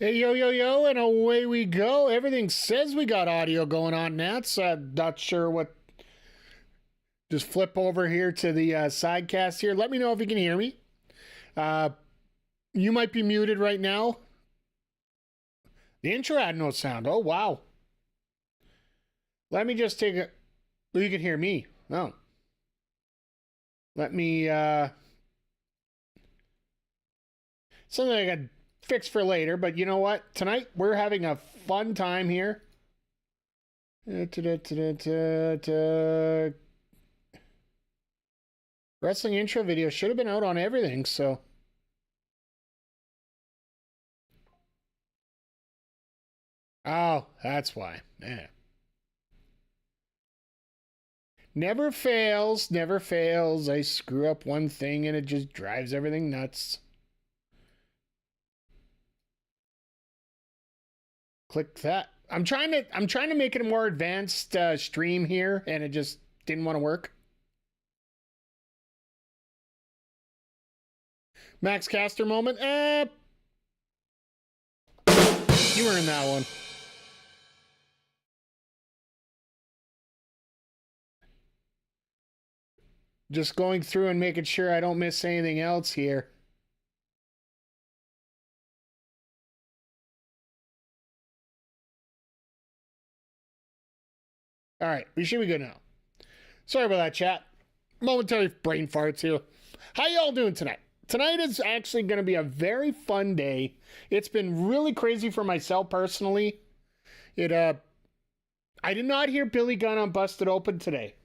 Hey, yo, yo, yo, and away we go. Everything says we got audio going on, Nats. Not sure what. Just flip over here to the sidecast here. Let me know if you can hear me. Uh, you might be muted right now. The intro had no sound. Oh, wow. Let me just take a. Oh, you can hear me. Oh. Let me. Something I got fixed for later, but you know what? Tonight we're having a fun time here. Wrestling intro video should have been out on everything, so. Oh, that's why. Yeah. Never fails, never fails. I screw up one thing and it just drives everything nuts. Click that. I'm trying to make it a more advanced stream here, and it just didn't want to work. Max Caster moment. You were in that one. Just going through and making sure I don't miss anything else here. All right, we should be good now. Sorry about that, chat. Momentary brain farts here. How y'all doing tonight? Tonight is actually going to be a very fun day. It's been really crazy for myself personally. I did not hear Billy Gunn on Busted Open today.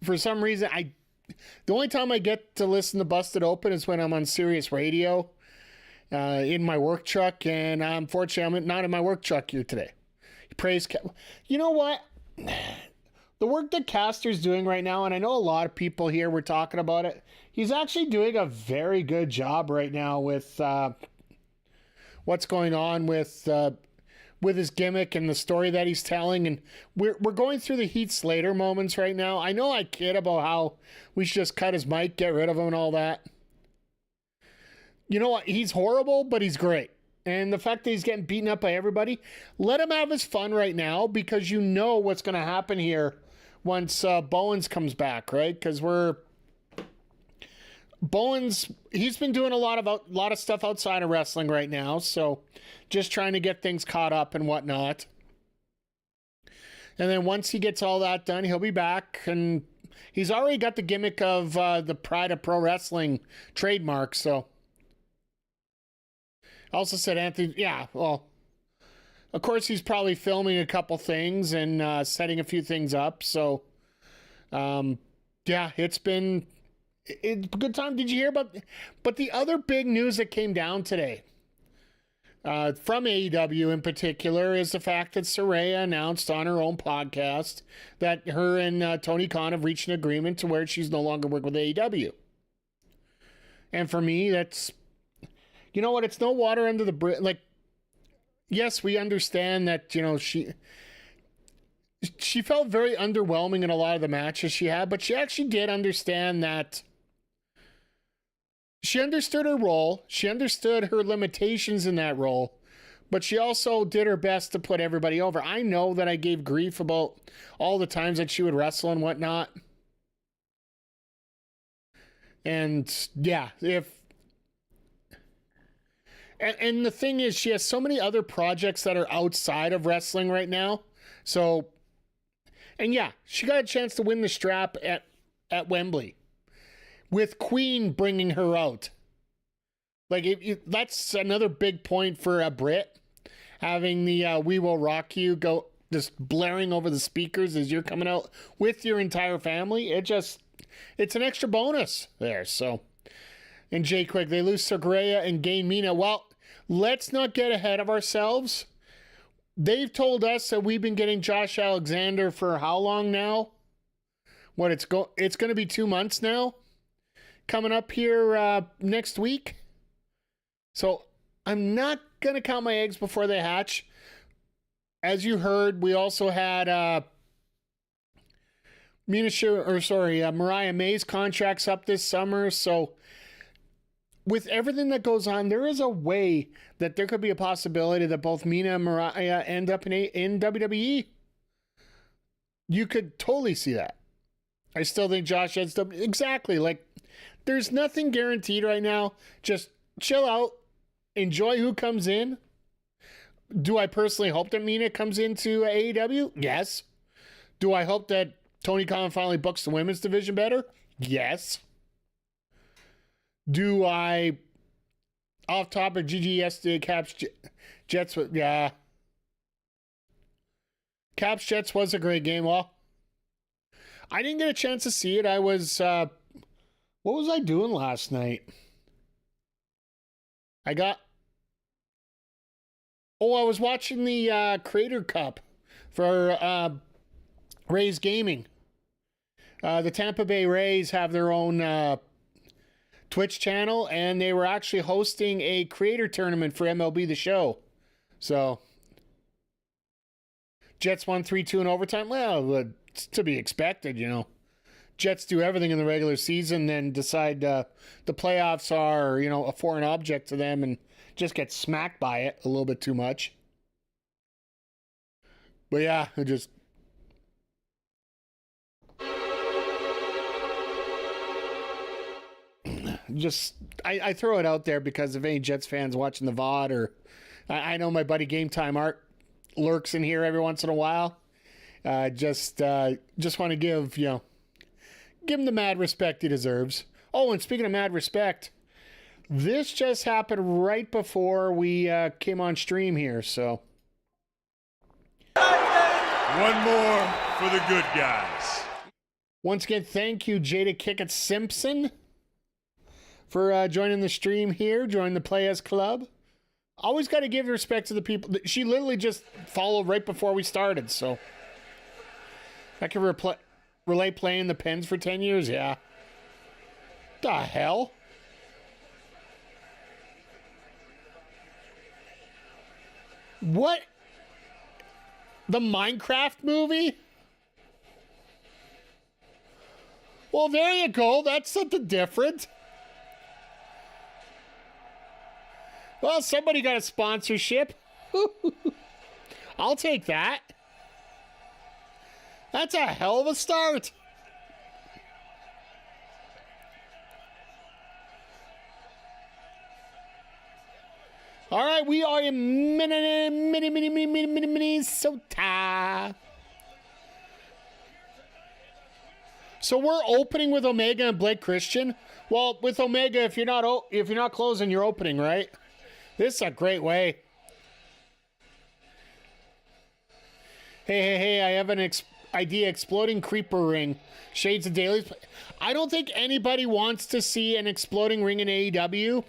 For some reason, the only time I get to listen to Busted Open is when I'm on Sirius Radio in my work truck, and unfortunately, I'm not in my work truck here today. Praise, you know what? The work that Caster's doing right now, and I know a lot of people here were talking about it, he's actually doing a very good job right now with what's going on with his gimmick and the story that he's telling. And we're going through the Heath Slater moments right now. I know I kid about how we should just cut his mic, get rid of him and all that. You know what? He's horrible, but he's great. And the fact that he's getting beaten up by everybody, let him have his fun right now, because you know what's going to happen here once Bowens comes back, right? Because Bowens, he's been doing a lot of stuff outside of wrestling right now, so just trying to get things caught up and whatnot. And then once he gets all that done, he'll be back, and he's already got the gimmick of the Pride of Pro Wrestling trademark, so. Also said Anthony, yeah, well, of course he's probably filming a couple things and setting a few things up, so, yeah, it's been a good time. Did you hear about, but the other big news that came down today from AEW in particular is the fact that Saraya announced on her own podcast that her and Tony Khan have reached an agreement to where she's no longer working with AEW. And for me, that's, you know what, it's no water under the bridge. Like, yes, we understand that, you know, she felt very underwhelming in a lot of the matches she had, but she actually did understand that. She understood her role. She understood her limitations in that role, but she also did her best to put everybody over. I know that I gave grief about all the times that she would wrestle and whatnot. And yeah, and the thing is, she has so many other projects that are outside of wrestling right now. So, and yeah, she got a chance to win the strap at Wembley, with Queen bringing her out. Like, that's another big point for a Brit, having the We Will Rock You go just blaring over the speakers as you're coming out with your entire family. It's an extra bonus there. So, and Jay Quick, they lose Segura and gain Mina. Well, let's not get ahead of ourselves. They've told us that we've been getting Josh Alexander for how long now? It's going to be 2 months now, coming up here next week. So I'm not going to count my eggs before they hatch. As you heard, we also had Mariah May's contract's up this summer, so with everything that goes on, there is a way that there could be a possibility that both Mina and Mariah end up in WWE. You could totally see that. I still think Josh Ed's exactly. Like, there's nothing guaranteed right now. Just chill out. Enjoy who comes in. Do I personally hope that Mina comes into AEW? Yes. Do I hope that Tony Khan finally books the women's division better? Yes. Do I, off topic, GG yesterday, Caps Jets, yeah. Caps Jets was a great game. Well, I didn't get a chance to see it. I was, what was I doing last night? I was watching the Creator Cup for Rays Gaming. The Tampa Bay Rays have their own Twitch channel, and they were actually hosting a creator tournament for MLB The Show. So, Jets won 3-2 in overtime. Well, it's to be expected, you know. Jets do everything in the regular season, then decide the playoffs are, you know, a foreign object to them and just get smacked by it a little bit too much. But yeah, I throw it out there because if any Jets fans watching the VOD, or I know my buddy Game Time Art lurks in here every once in a while. Just want to give him the mad respect he deserves. Oh, and speaking of mad respect, this just happened right before we came on stream here, so. One more for the good guys. Once again, thank you, Jada Kickett Simpson, for joining the stream here, joining the Players Club. Always got to give respect to the people. She literally just followed right before we started, so. I can relay playing the Pens for 10 years, yeah. The hell? What? The Minecraft movie? Well, there you go. That's something different. Well, somebody got a sponsorship. I'll take that. That's a hell of a start. All right, we are in Minnesota. So we're opening with Omega and Blake Christian. Well, with Omega, if you're not closing, you're opening, right? This is a great way. Hey, I have an idea. Exploding creeper ring. Shades of Dailies. I don't think anybody wants to see an exploding ring in AEW.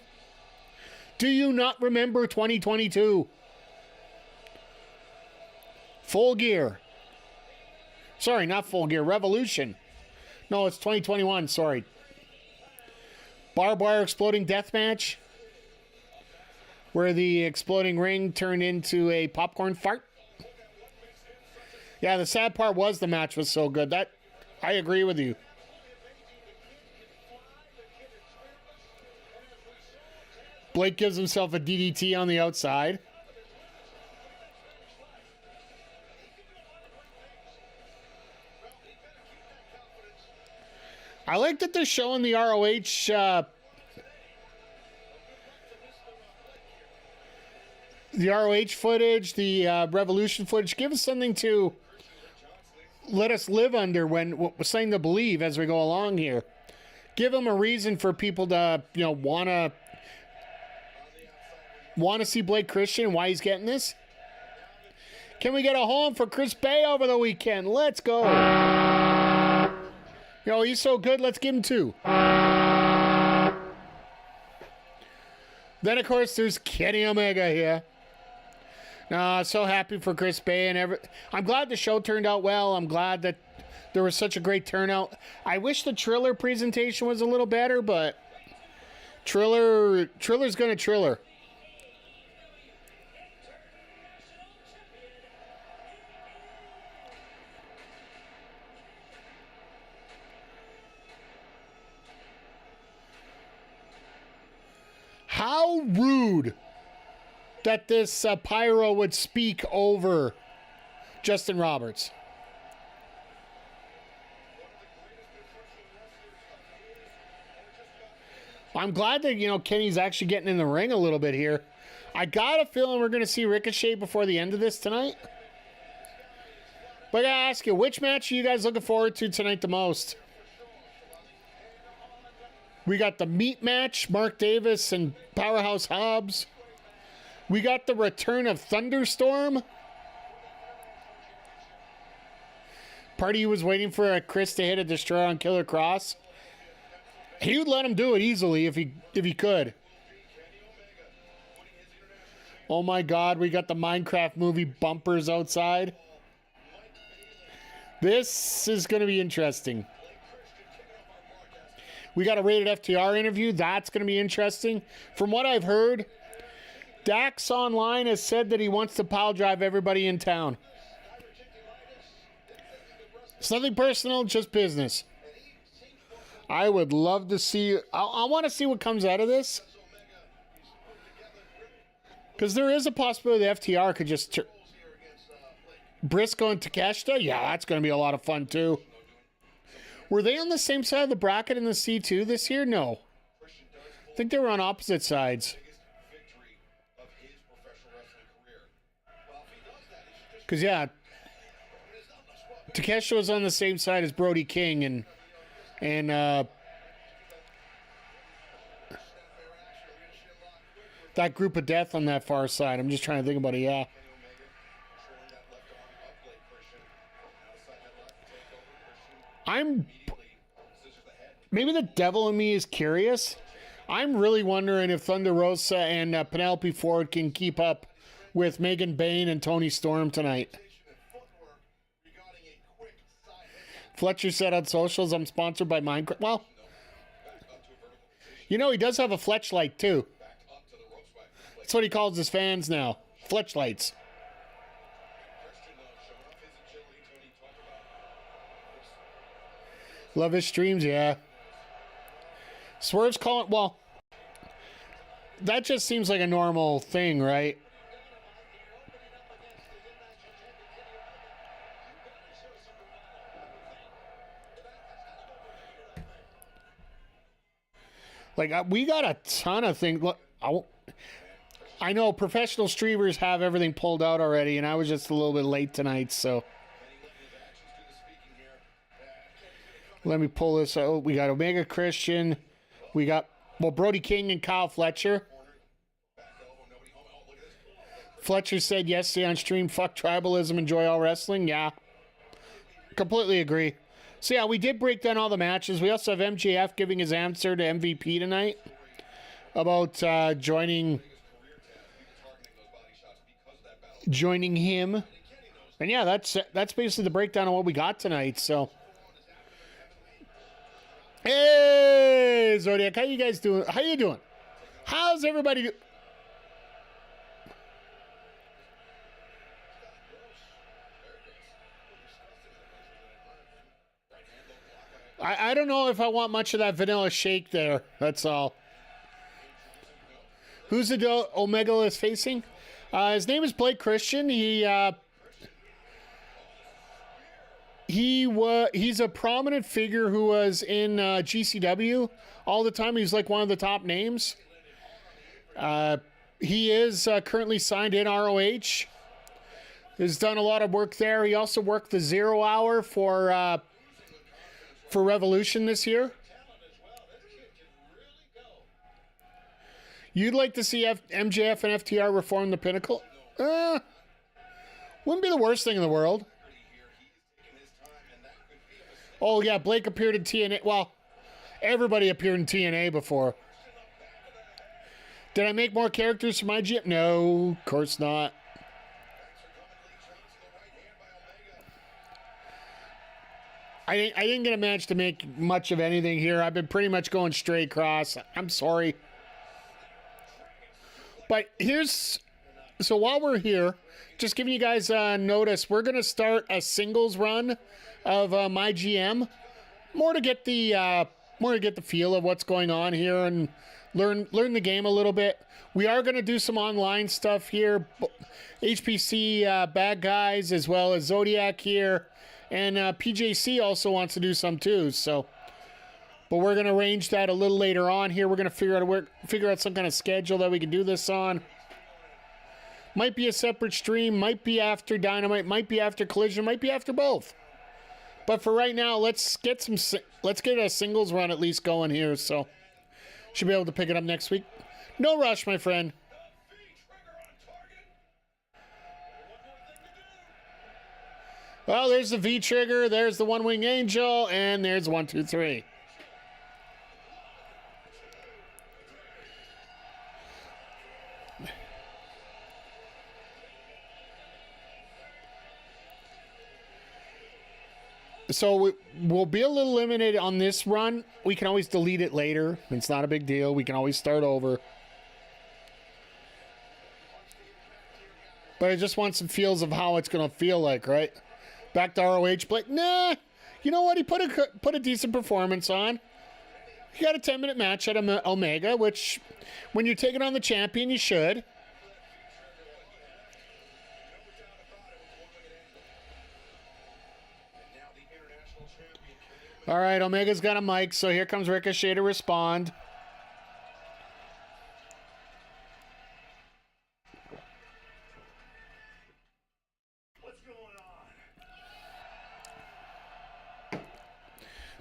Do you not remember 2022? Full Gear. Sorry, not Full Gear. Revolution. No, it's 2021. Sorry. Barbed wire exploding death match, where the exploding ring turned into a popcorn fart. Yeah, the sad part was the match was so good. That I agree with you. Blake gives himself a DDT on the outside. I like that they're showing the ROH footage, the Revolution footage. Give us something to let us live under when we're saying to believe as we go along here. Give them a reason for people to, want to see Blake Christian, why he's getting this. Can we get a home for Chris Bay over the weekend? Let's go. He's so good, let's give him 2. Then, of course, there's Kenny Omega here. So happy for Chris Bay and I'm glad the show turned out well. I'm glad that there was such a great turnout. I wish the Triller presentation was a little better, but Triller's gonna Triller. How rude that this Pyro would speak over Justin Roberts. I'm glad that, Kenny's actually getting in the ring a little bit here. I got a feeling we're going to see Ricochet before the end of this tonight. But I got to ask you, which match are you guys looking forward to tonight the most? We got the meat match, Mark Davis and Powerhouse Hobbs. We got the return of Thunderstorm. Party was waiting for Chris to hit a destroyer on Killer Cross. He would let him do it easily if he could. Oh my God, we got the Minecraft movie bumpers outside. This is going to be interesting. We got a rated FTR interview. That's going to be interesting. From what I've heard, Dax Online has said that he wants to pile drive everybody in town. It's nothing personal, just business. I would love to see... I want to see what comes out of this. Because there is a possibility the FTR could just... Briscoe and Takeshita? Yeah, that's going to be a lot of fun, too. Were they on the same side of the bracket in the C2 this year? No. I think they were on opposite sides. Because, yeah, Takeshita was on the same side as Brody King, and that group of death on that far side. I'm just trying to think about it, yeah. Maybe the devil in me is curious. I'm really wondering if Thunder Rosa and Penelope Ford can keep up with Megan Bayne and Toni Storm tonight. Fletcher said on socials, I'm sponsored by Minecraft. Well, he does have a Fletchlight too. That's what he calls his fans now. Fletchlights. Love his streams, yeah. Swerve's calling... Well, that just seems like a normal thing, right? Like, we got a ton of things. Look, I know professional streamers have everything pulled out already, and I was just a little bit late tonight, so... Let me pull this out. We got Omega Christian. We got, Brody King and Kyle Fletcher. Fletcher said yesterday on stream, fuck tribalism, enjoy all wrestling. Yeah. Completely agree. So, yeah, we did break down all the matches. We also have MJF giving his answer to MVP tonight about joining him. And, yeah, that's basically the breakdown of what we got tonight, so... Hey, Zodiac, how you guys doing? How you doing? How's everybody I don't know if I want much of that vanilla shake there. That's all. Who's the Omega is facing? His name is Blake Christian. He's a prominent figure who was in GCW all the time. He's like one of the top names. He is currently signed in ROH. Has done a lot of work there. He also worked the 0 Hour for Revolution this year. You'd like to see MJF and FTR reform the Pinnacle? Wouldn't be the worst thing in the world. Oh, yeah, Blake appeared in TNA. Well, everybody appeared in TNA before. Did I make more characters for my GM? No, of course not. I didn't get a match to make much of anything here. I've been pretty much going straight cross. I'm sorry. But so while we're here, just giving you guys notice, we're going to start a singles run of my GM. More to get the more to get the feel of what's going on here and learn the game a little bit. We are going to do some online stuff here. HPC Bad Guys as well as Zodiac here. And PJC also wants to do some too. So, but we're going to arrange that a little later on here. We're going to figure out some kind of schedule that we can do this on. Might be a separate stream. Might be after Dynamite. Might be after Collision. Might be after both. But for right now, let's get a singles run at least going here. So should be able to pick it up next week. No rush, my friend. Well, there's the V trigger. There's the One Wing Angel, and there's 1, 2, 3. So we'll be a little limited on this run. We can always delete it later. It's not a big deal. We can always start over. But I just want some feels of how it's going to feel like, right? Back to ROH, but nah. You know what? He put a decent performance on. He got a 10-minute match at Omega, which when you're taking on the champion, you should. All right, Omega's got a mic, so here comes Ricochet to respond. What's going on?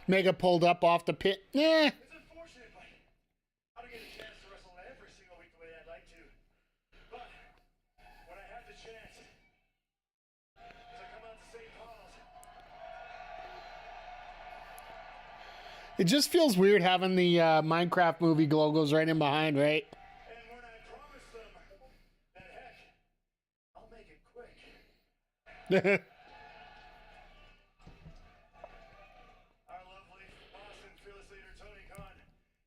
Mega pulled up off the pit. Yeah. It's unfortunate, but I don't get a chance to wrestle every single week the way I'd like to. But when I have the chance, as I come out to St. Paul's, It just feels weird having the Minecraft movie logos right in behind, right? and when I promise them that heck, I'll make it quick. Our lovely boss and fearless leader Tony Khan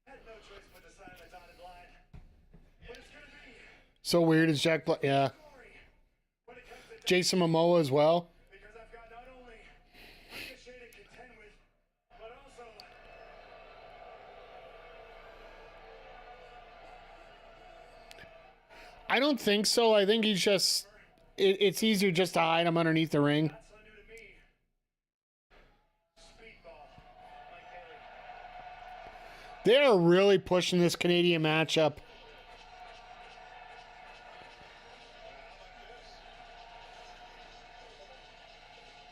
had no choice but to sign the dotted line. But it's gonna be So weird is Jack Black. Yeah. glory when it comes to Jason Momoa as well. because I've got not only Ricochet to contend with, but also I don't think so. I think he's just... It's easier just to hide him underneath the ring. that's so new to me. Speedball, Mike Bailey. They are really pushing this Canadian matchup.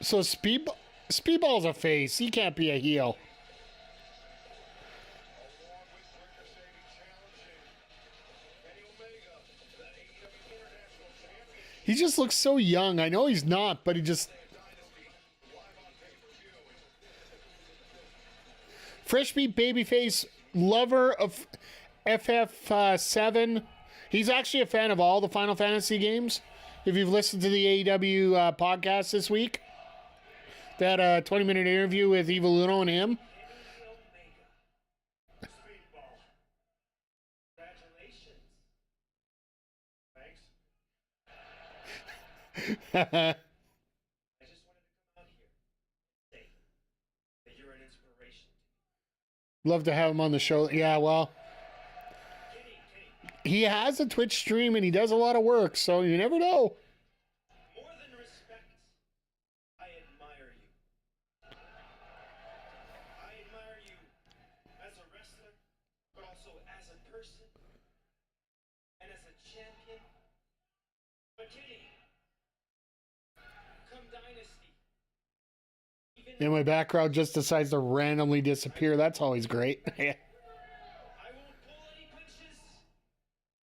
So Speedball's a face. He can't be a heel. He just looks so young. I know he's not, but he just... Fresh Meat Babyface, lover of FF7. He's actually a fan of all the Final Fantasy games. If you've listened to the AEW podcast this week, that 20-minute interview with Evil Uno and him. Speedball. Congratulations. Thanks. I just wanted to come out here and say that you're an inspiration. Love to have him on the show. Yeah, well, Kenny, he has a Twitch stream and he does a lot of work, so you never know. more than respect, I admire you. I admire you as a wrestler, but also as a person and as a champion. But Kenny, come Dynasty. Even And my background just decides to randomly disappear. That's always great. Yeah. I won't pull any punches.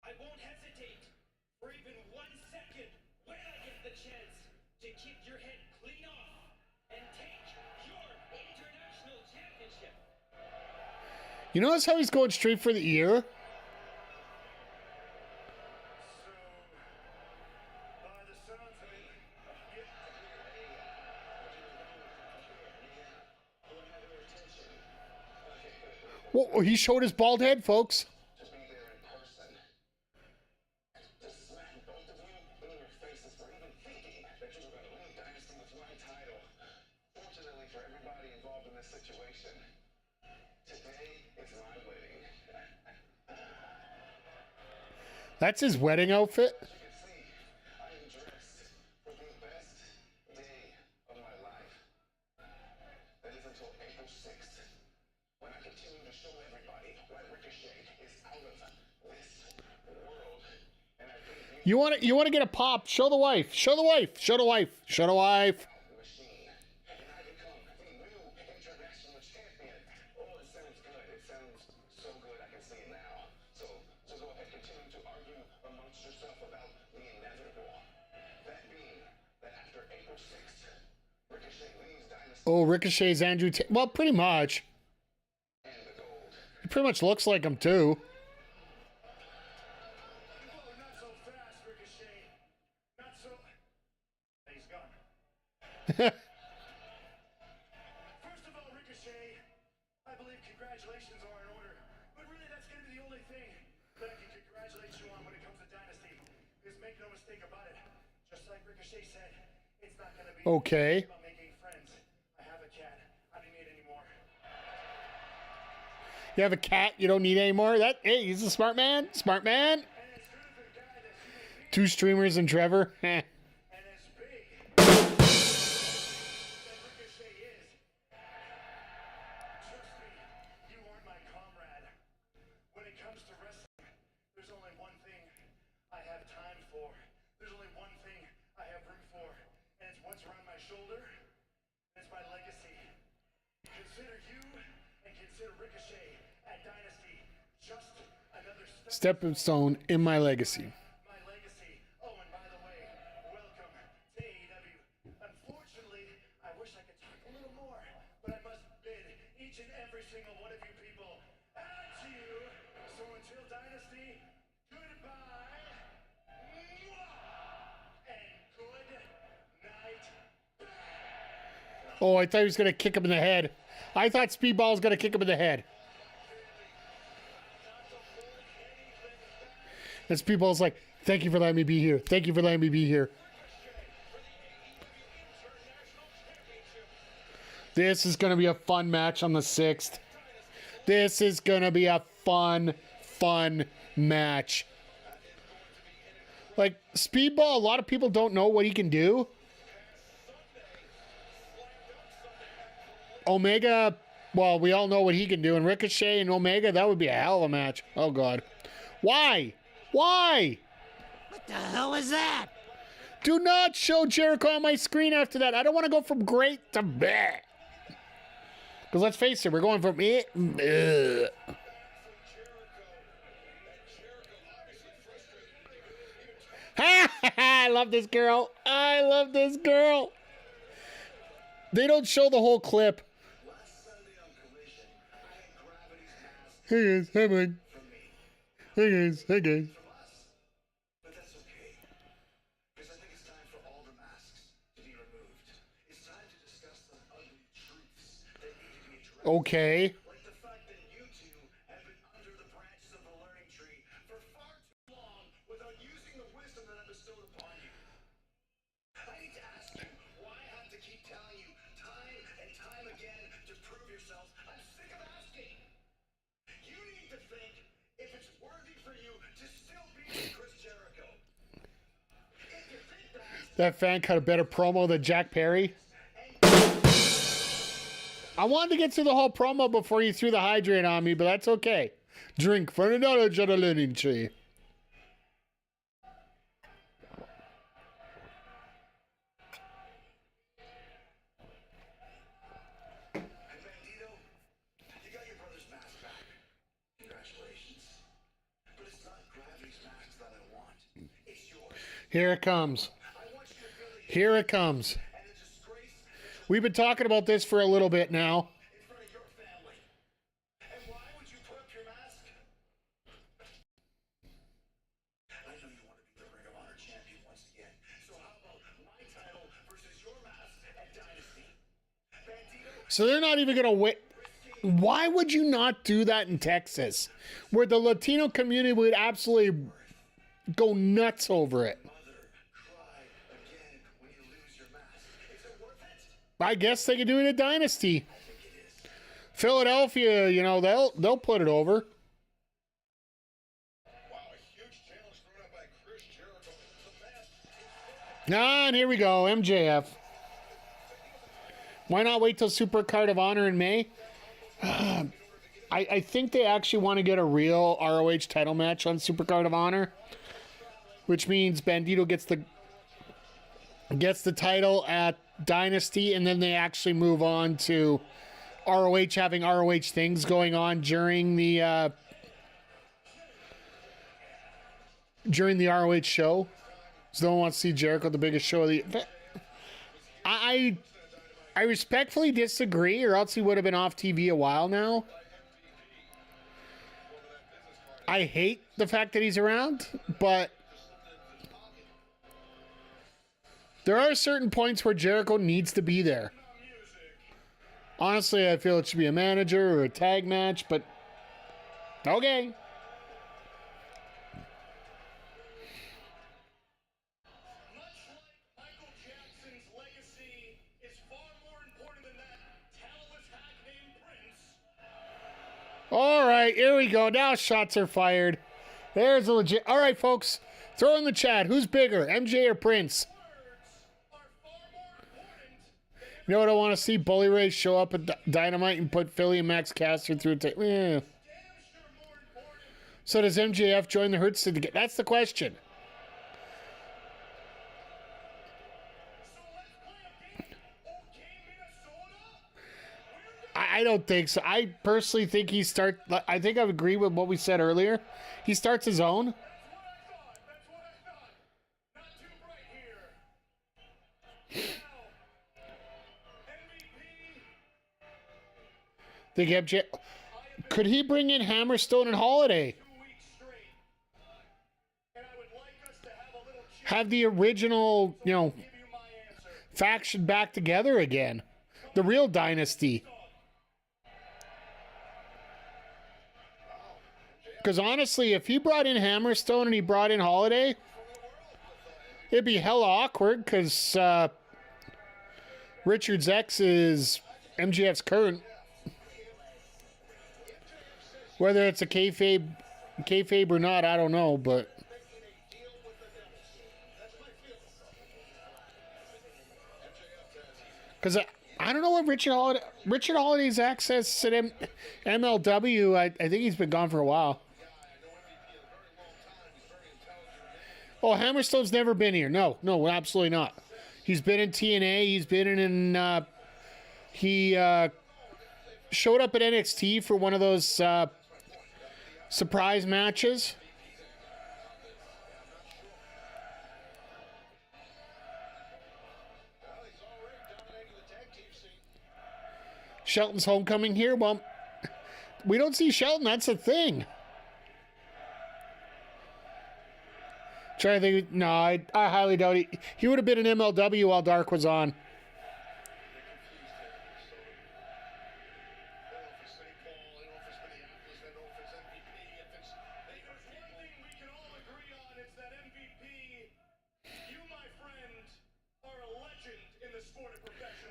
I won't hesitate for even 1 second when I get the chance to keep your head clean off and take your international championship. You notice how he's going straight for the ear? So, by the sounds of it, Whoa, he showed his bald head, folks. To be there in person. To smack both of you in your faces for even thinking that you were going to win Dynasty with my title. Fortunately for everybody involved in this situation, today That's his wedding outfit? As you can see, I am dressed for the best day of my life. That is until April 6th, when I continue to show everybody why Ricochet is out of this world. And I think You want to get a pop? Show the wife. Show the wife. Show the wife. Show the wife. machine. And I become the new international champion. Oh, it sounds good. It sounds so good. I can see it now. So go ahead, continue to argue amongst yourself about the inevitable. That being that after April 6th, Ricochet leaves Dynasty Oh, Ricochet's Andrew. Well, pretty much. and the gold. He pretty much looks like him too. Whoa, not so fast, Ricochet. Not so. He's gone. First of all, Ricochet, I believe congratulations are in order. But really, that's going to be the only thing that I can congratulate you on when it comes to Dynasty. Because make no mistake about it, just like Ricochet said, it's not going to be Okay. about making friends. I have a cat. I don't need any more. You have a cat you don't need anymore? Hey, he's a smart man. Smart man. And as good of a guy that you may be, Two streamers and Trevor. Heh. and as big that Ricochet is, trust me, you aren't my comrade. When it comes to wrestling, there's only one thing I have time for. There's only one thing I have room for, and it's what's around my shoulder. It's my legacy. Consider you and consider Ricochet at Dynasty just another Stepping stone in my legacy. my legacy. Oh, and by the way, welcome to AEW. Unfortunately, I wish I could talk a little more, but I must bid each and every single one of you people adieu. So until Dynasty, goodbye. Mwah! And good night. Oh, I thought he was going to kick him in the head. I thought Speedball was going to kick him in the head. And Speedball's like, thank you for letting me be here. Thank you for letting me be here. This is going to be a fun match on the 6th. This is going to be a fun match. Like, Speedball, a lot of people don't know what he can do. Omega, well, we all know what he can do. And Ricochet and Omega, that would be a hell of a match. Oh, God. Why? Why? What the hell is that? Do not show Jericho on my screen after that. I don't want to go from great to bleh. Because let's face it, we're going from it. Bleh. I love this girl. I love this girl. They don't show the whole clip. Hey guys, hey man. Hey guys, hey guys. But that's okay. Because I think it's time for all the masks to be removed. It's time to discuss the ugly truths that need to be addressed. Okay. Like the fact that you two have been under the branches of the learning tree for far too long without using the wisdom that I bestowed upon you. I need to ask you why I have to keep telling you time and time again to prove yourselves. I'm sick of asking. You need to think if it's worthy for you to still be with Chris Jericho. If you think That fan cut a better promo than Jack Perry. I wanted to get through the whole promo before you threw the hydrate on me, but that's okay. Drink for another learning tree. Bandito, you got your brother's mask back. Congratulations. But it's not Gravity's mask that I want. It's yours. Here it comes. I want you to feel the Here it comes. and the disgrace We've been talking about this for a little bit now. in front of your family. And why would you put up your mask? I know you want to be the Ring of Honor champion once again. So how about my title versus your mask at Dynasty? Bandito, So they're not even going to wait. Why would you not do that in Texas, where the Latino community would absolutely go nuts over it? mother, cry again when you lose your mask. Is it worth it? I guess they could do it at Dynasty. Philadelphia, you know, they'll put it over. Wow, a huge challenge for Ah, and here we go, MJF. Why not wait till Super Card of Honor in May? I think they actually want to get a real ROH title match on Super Card of Honor, which means Bandito gets the title at Dynasty, and then they actually move on to ROH having ROH things going on during the ROH show. So no one wants to see Jericho at the biggest show of the. I respectfully disagree, or else he would have been off TV a while now. I hate the fact that he's around, but there are certain points where Jericho needs to be there. Honestly, I feel it should be a manager or a tag match, but okay. Much like Michael Jackson's legacy is far more important than that talentless hack named Prince. All right, here we go. Now shots are fired. There's a legit. All right, folks, throw in the chat. Who's bigger, MJ or Prince? You know what I want to see? Bully Ray show up at Dynamite and put Philly and Max Caster through a yeah. So does MJF join the Hurt Syndicate? That's the question. I don't think so. I personally think I think I agree with what we said earlier. He starts his own. Think MJ could he bring in Hammerstone and Holiday? Have the original, faction back together again. The real dynasty. Because honestly, if he brought in Hammerstone and he brought in Holiday, it'd be hella awkward because Richard's ex is MJF's current. Whether it's a kayfabe or not, I don't know, but because I don't know what Richard Holiday's access at MLW. I think he's been gone for a while. Oh, Hammerstone's never been here. No, absolutely not. He's been in TNA. He's been in. He showed up at NXT for one of those surprise matches. Shelton's homecoming here. Well, we don't see Shelton. That's the thing. Trying to think. No, I highly doubt he would have been in MLW while Dark was on.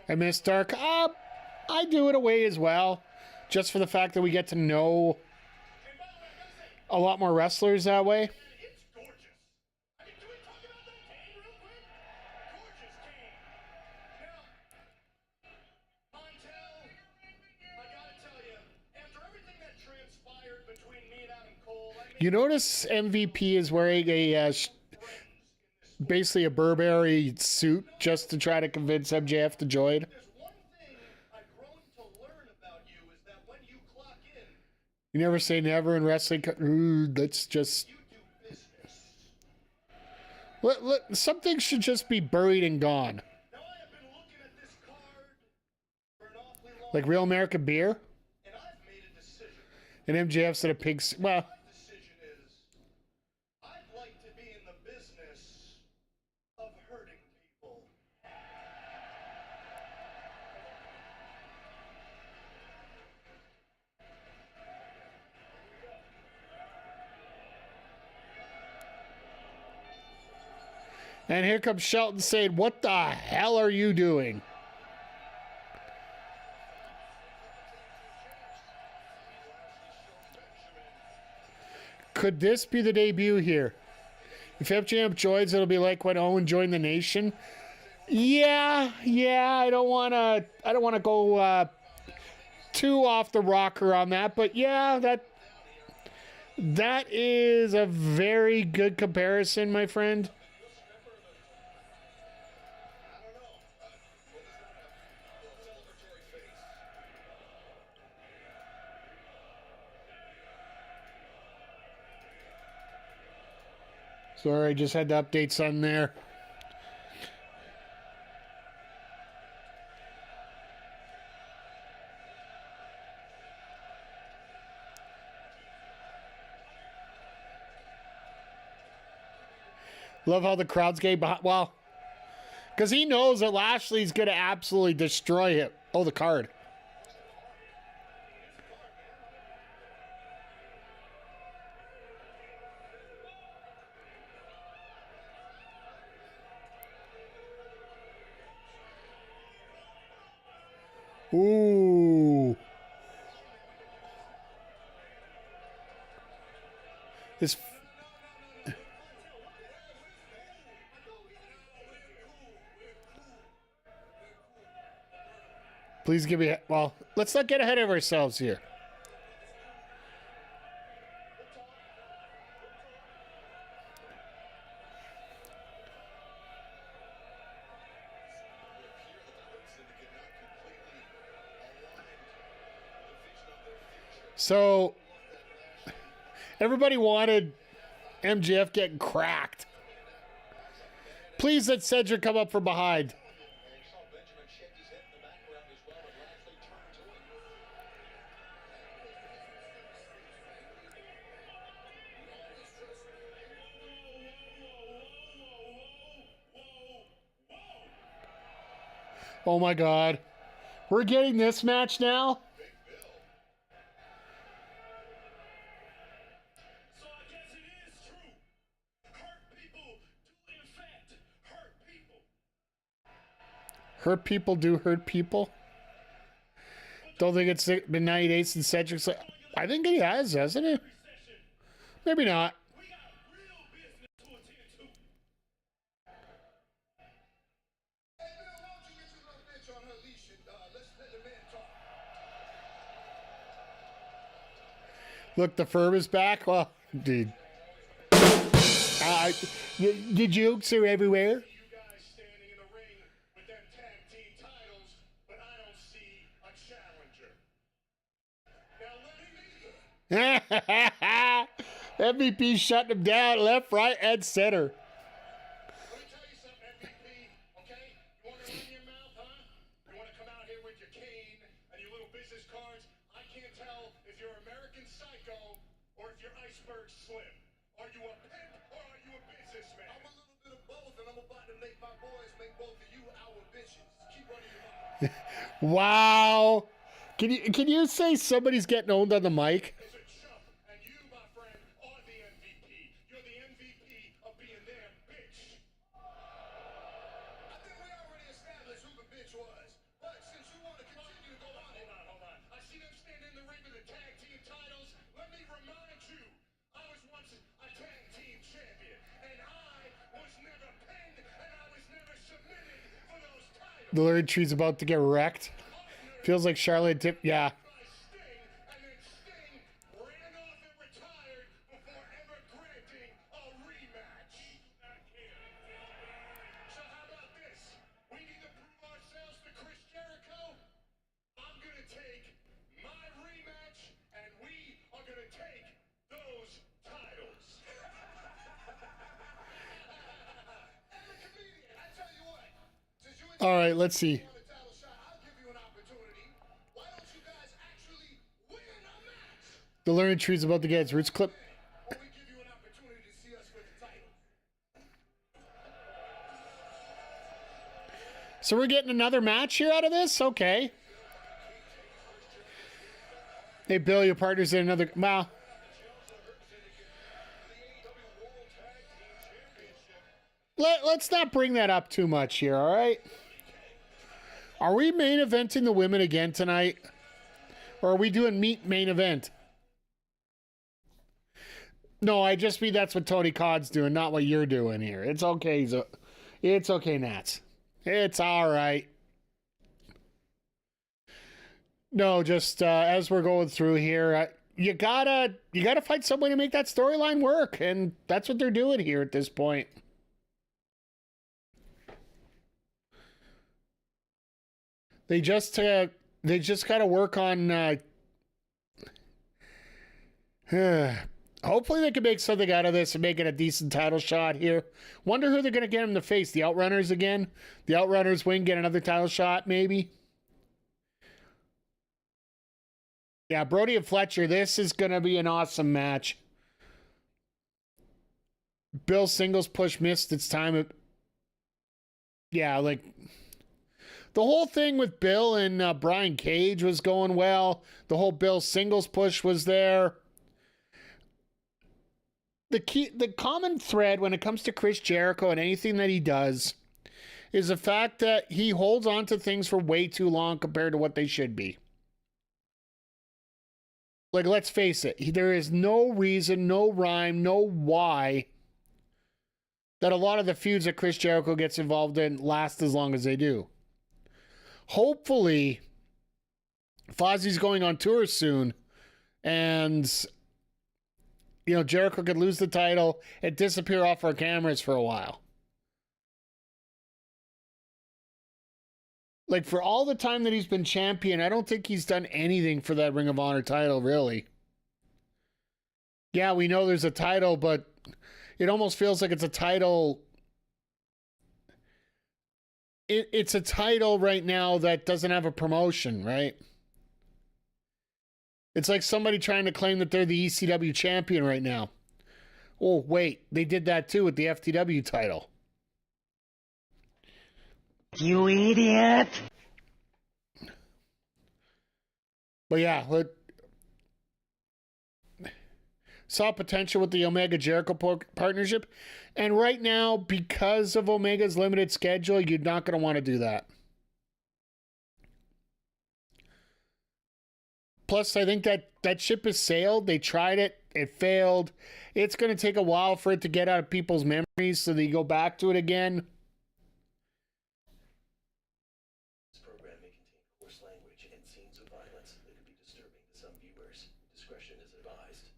I miss Dark. I do it away as well, just for the fact that we get to know a lot more wrestlers that way. You notice MVP is wearing a basically a Burberry suit just to try to convince MJF to join. You never say never in wrestling. That's just. Some things should just be buried and gone. Like Real American Beer. And MJF said a pig. Well. And here comes Shelton saying, "What the hell are you doing?" Could this be the debut here? If FJM joins, it'll be like when Owen joined the Nation. Yeah. I don't want to go too off the rocker on that, but yeah, that is a very good comparison, my friend. Sorry, I just had to update something there. Love how the crowd's getting behind. Well, because he knows that Lashley's going to absolutely destroy him. Oh, the card. Ooh. This. Please give me. Well, let's not get ahead of ourselves here. So, everybody wanted MJF getting cracked. Please let Cedric come up from behind. Oh my God. We're getting this match now? So I guess it is true. Hurt people do in fact hurt people. Hurt people do hurt people? Don't think it's been 90 days since Cedric's like, I think he has, hasn't he? Maybe not. We got real business to attend to. Hey, Bill, why don't you get your little bitch on her leash and let's let the man talk. Look, the firm is back. Well, dude. The jokes are everywhere. You guys standing in the ring with them tag team titles, but I don't see a challenger. Now let me MVP shutting him down left, right, and center. Let me tell you something, MVP, okay? You want to run your mouth, huh? You want to come out here with your cane and your little business cards? I can't tell if you're American Psycho or if you're Iceberg Slim. Are you a pimp or are you a businessman? I'm a little bit of both, and I'm about to make my boys make both of you our bitches. Keep running your mouth. Wow. Can you say somebody's getting owned on the mic? Is a chump, and you, my friend, are the MVP. You're the MVP of being their bitch. I think we already established who the bitch was. But since you want to continue to go on it, hold on. I see them standing in the ring with the tag team titles. Let me remind you, I was once a tag team champion, and I was never pinned, and I was never submitted for those titles. The Larry Tree's about to get wrecked. Feels like Charlotte Tip. Yeah. By Sting, and then Sting ran off and retired before ever granting a rematch. So how about this? We need to prove ourselves to Chris Jericho. I'm gonna take my rematch, and we are gonna take those titles. I'm a comedian. I tell you what. Since you All right, let's see. want a title shot, I'll give you an opportunity. Why don't you guys actually win a match? The Learning Tree's about to get its roots clipped. Or we give you an opportunity to see us with the title. So we're getting another match here out of this? Okay. Hey, Bill, your partner's in another. Wow. Let's not bring that up too much here, all right? Are we main eventing the women again tonight? Or are we doing meat main event? No, I just mean that's what Tony Khan's doing, not what you're doing here. It's okay. It's okay, Nats. It's all right. No, just as we're going through here, you gotta find some way to make that storyline work, and that's what they're doing here at this point. They just got to work on. Hopefully, they can make something out of this and make it a decent title shot here. Wonder who they're going to get him to face. The Outrunners again. The Outrunners win, get another title shot, maybe. Yeah, Brody and Fletcher. This is going to be an awesome match. Bill's singles push missed its time. Yeah, like the whole thing with Bill and Brian Cage was going well. The whole Bill singles push was there. The common thread when it comes to Chris Jericho and anything that he does is the fact that he holds on to things for way too long compared to what they should be. Like, let's face it, there is no reason, no rhyme, no why that a lot of the feuds that Chris Jericho gets involved in last as long as they do. Hopefully, Fozzie's going on tour soon, and Jericho could lose the title and disappear off our cameras for a while. Like, for all the time that he's been champion, I don't think he's done anything for that Ring of Honor title, really. Yeah, we know there's a title, but it almost feels like it's a title. It's a title right now that doesn't have a promotion, right? It's like somebody trying to claim that they're the ECW champion right now. Oh, wait, they did that too with the FTW title. You idiot! But yeah, saw potential with the Omega Jericho partnership. And right now, because of Omega's limited schedule, you're not going to want to do that. Plus, I think that ship has sailed. They tried it. It failed. It's going to take a while for it to get out of people's memories so they go back to it again. This program may contain coarse language and scenes of violence that could be disturbing to some viewers. Discretion is advised.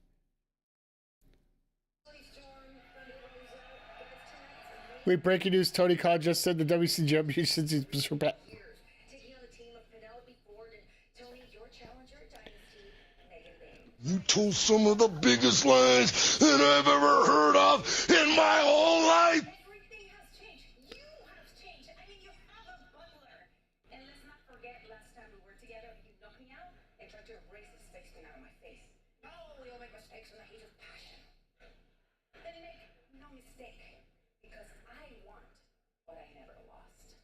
Wait, breaking news. Tony Khan just said the WC Championship is for Pat. You told some of the biggest lies that I've ever heard of in my whole life. Everything has changed. You have changed. I mean, you have a butler. And let's not forget last time we were together, you knocked me out and tried to erase the space clean out of my face. No, we all make mistakes in the heat of passion. Then make no mistake, because I want what I never lost.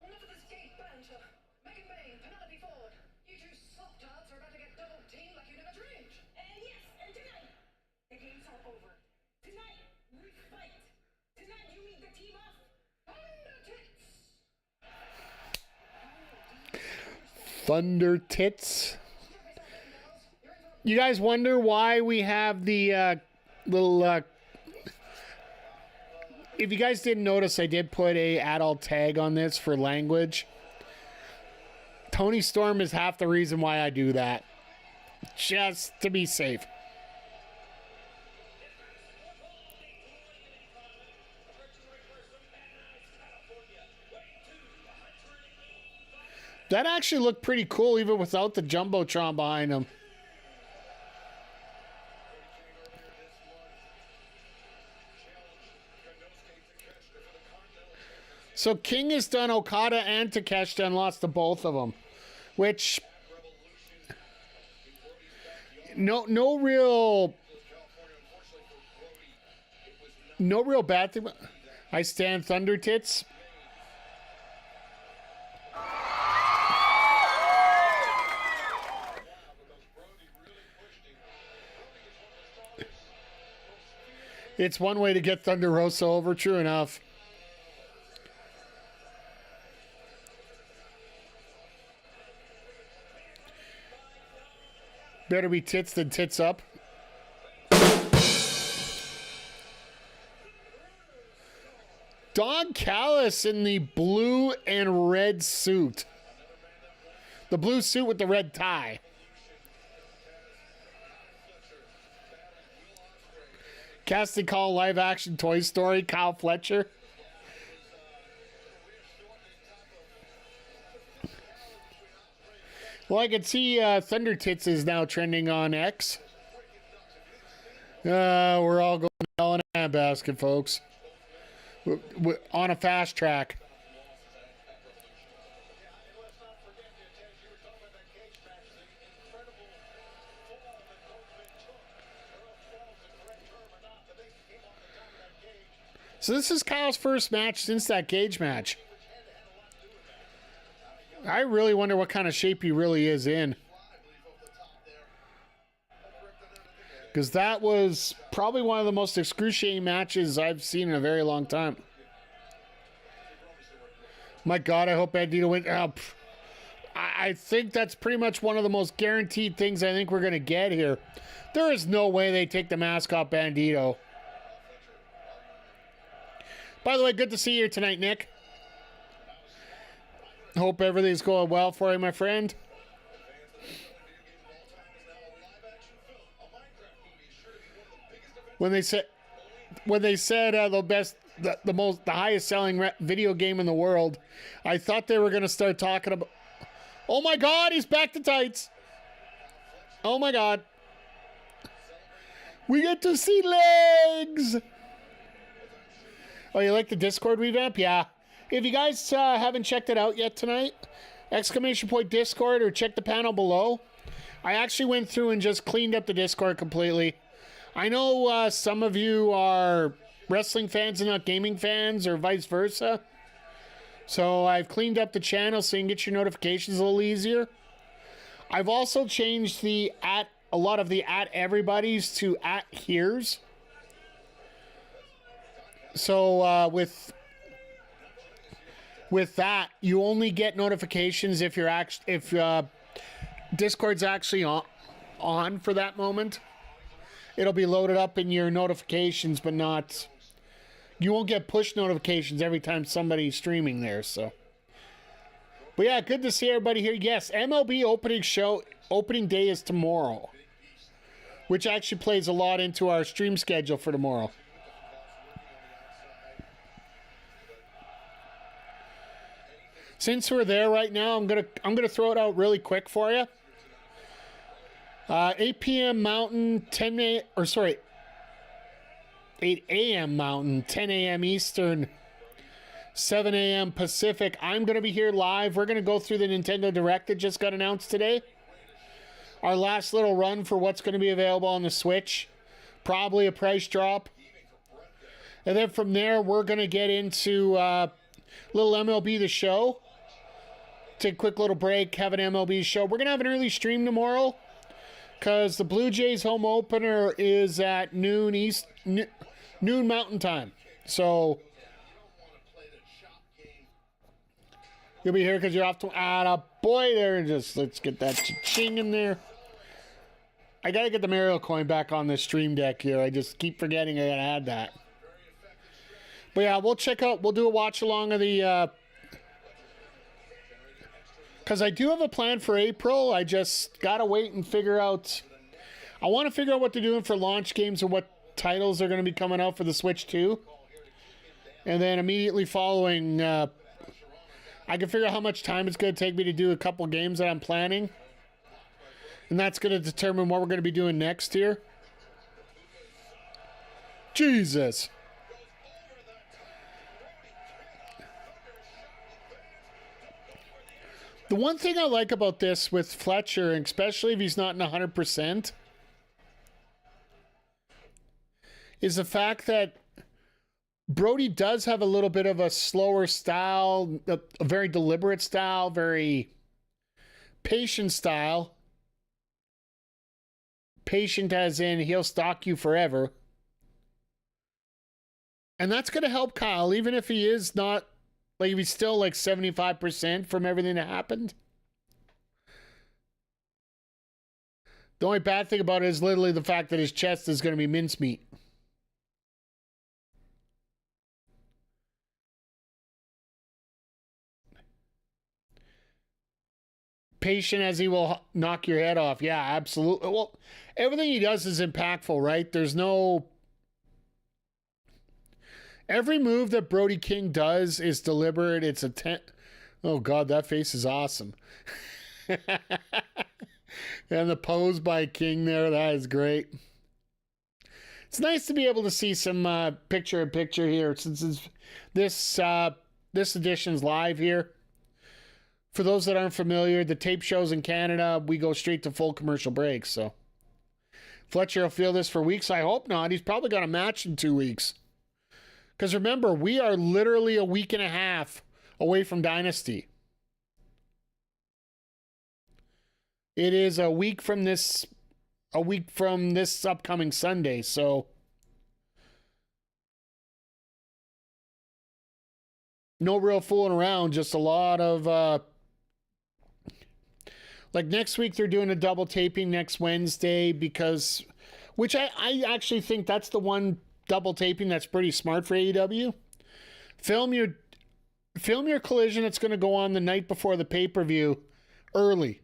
Enough of this gay banter. Megan Bain, Penelope Ford. You two soft-tarts are about to get double-teamed like you never dreamed. Yes, and tonight, the games are over. Tonight, we fight. Tonight, you meet the team of Thunder Thunder Tits. Tits. You guys wonder why we have the little... if you guys didn't notice, I did put a adult tag on this for language. Tony Storm is half the reason why I do that. Just to be safe. That actually looked pretty cool even without the Jumbotron behind him. So King has done Okada and Takeshita and lost to both of them. Which... No real bad thing. I stand Thunder Tits. It's one way to get Thunder Rosa over, true enough. Better be tits than tits up. Don Callis in the blue and red suit. The blue suit with the red tie. Casting call live action Toy Story, Kyle Fletcher. Well, I can see Thunder Tits is now trending on X. We're all going to hell in a handbasket, folks. We're on a fast track. So this is Kyle's first match since that cage match. I really wonder what kind of shape he really is in. Because that was probably one of the most excruciating matches I've seen in a very long time. My God, I hope Bandito wins. I think that's pretty much one of the most guaranteed things I think we're going to get here. There is no way they take the mask off Bandito. By the way, good to see you here tonight, Nick. Hope everything's going well for you, my friend. When they said the highest selling video game in the world, I thought they were going to start talking about. Oh my God, he's back to tights. Oh my God, we get to see legs. Oh, you like the Discord revamp? Yeah. If you guys haven't checked it out yet tonight, !Discord or check the panel below. I actually went through and just cleaned up the Discord completely. I know some of you are wrestling fans and not gaming fans, or vice versa. So I've cleaned up the channel so you can get your notifications a little easier. I've also changed a lot of the @everybody's to @here's. So with that, you only get notifications if Discord's actually on for that moment. It'll be loaded up in your notifications, but not. You won't get push notifications every time somebody's streaming there. So, but yeah, good to see everybody here. Yes, MLB opening day is tomorrow, which actually plays a lot into our stream schedule for tomorrow. Since we're there right now, I'm gonna throw it out really quick for you. 8 p.m. Mountain, 8 a.m. Mountain, 10 a.m. Eastern, 7 a.m. Pacific. I'm gonna be here live. We're gonna go through the Nintendo Direct that just got announced today. Our last little run for what's gonna be available on the Switch. Probably a price drop. And then from there, we're gonna get into little MLB The Show. Take a quick little break, have an MLB show. We're going to have an early stream tomorrow because the Blue Jays home opener is at noon Mountain Time. So you'll be here because you're off to boy there. Just let's get that cha-ching in there. I got to get the Mario coin back on this stream deck here. I just keep forgetting I got to add that. But yeah, we'll do a watch along of the because I do have a plan for April. I just got to wait and figure out. I want to figure out what they're doing for launch games and what titles are going to be coming out for the Switch 2. And then immediately following, I can figure out how much time it's going to take me to do a couple games that I'm planning. And that's going to determine what we're going to be doing next here. Jesus. The one thing I like about this with Fletcher, especially if he's not in 100%, is the fact that Brody does have a little bit of a slower style, a very deliberate style, very patient style. Patient as in he'll stalk you forever. And that's going to help Kyle, even if he is not. Like, if he's still like 75% from everything that happened. The only bad thing about it is literally the fact that his chest is going to be mincemeat. patient as he will knock your head off. Yeah, absolutely. Well, everything he does is impactful, right? There's no... Every move that Brody King does is deliberate. It's Oh, God, that face is awesome. And the pose by King there, that is great. It's nice to be able to see some picture-in-picture here since this edition's live here. For those that aren't familiar, the tape shows in Canada, we go straight to full commercial breaks. So Fletcher will feel this for weeks. I hope not. He's probably got a match in 2 weeks. Because remember, we are literally a week and a half away from Dynasty. It is a week from this upcoming Sunday. So no real fooling around. Just a lot of like next week they're doing a double taping next Wednesday which I actually think that's the one double taping that's pretty smart for AEW. Film your collision that's going to go on the night before the pay-per-view early.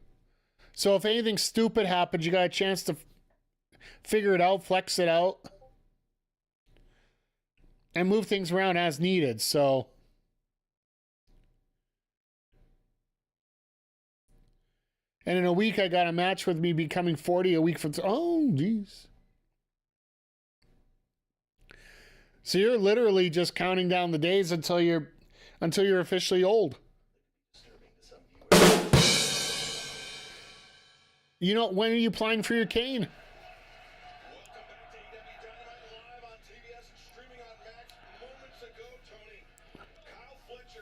So if anything stupid happens, you got a chance to figure it out, flex it out, and move things around as needed. So and in a week, I got a match with me becoming 40 a week from... Oh, jeez. So you're literally just counting down the days until you're officially old. You know, when are you applying for your cane? Welcome back to AEW Dynamite live on TBS and streaming on Max. Moments ago, Tony, Kyle Fletcher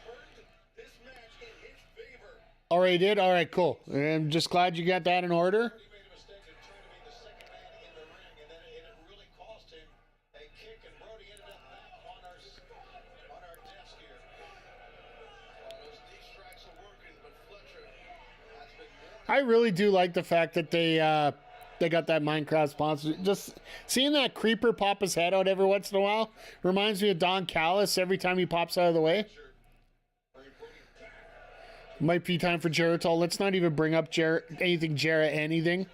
turned this match in his favor. All right, did? All right, cool. I'm just glad you got that in order. He made a mistake of trying to be the second man in the ring, and then it really cost him a kick, and Brody ended up back on our desk here. Those knee strikes are working, but Fletcher has been more. I really do like the fact that they got that Minecraft sponsor. Just seeing that creeper pop his head out every once in a while reminds me of Don Callis every time he pops out of the way. Might be time for Geritol. Let's not even bring up anything.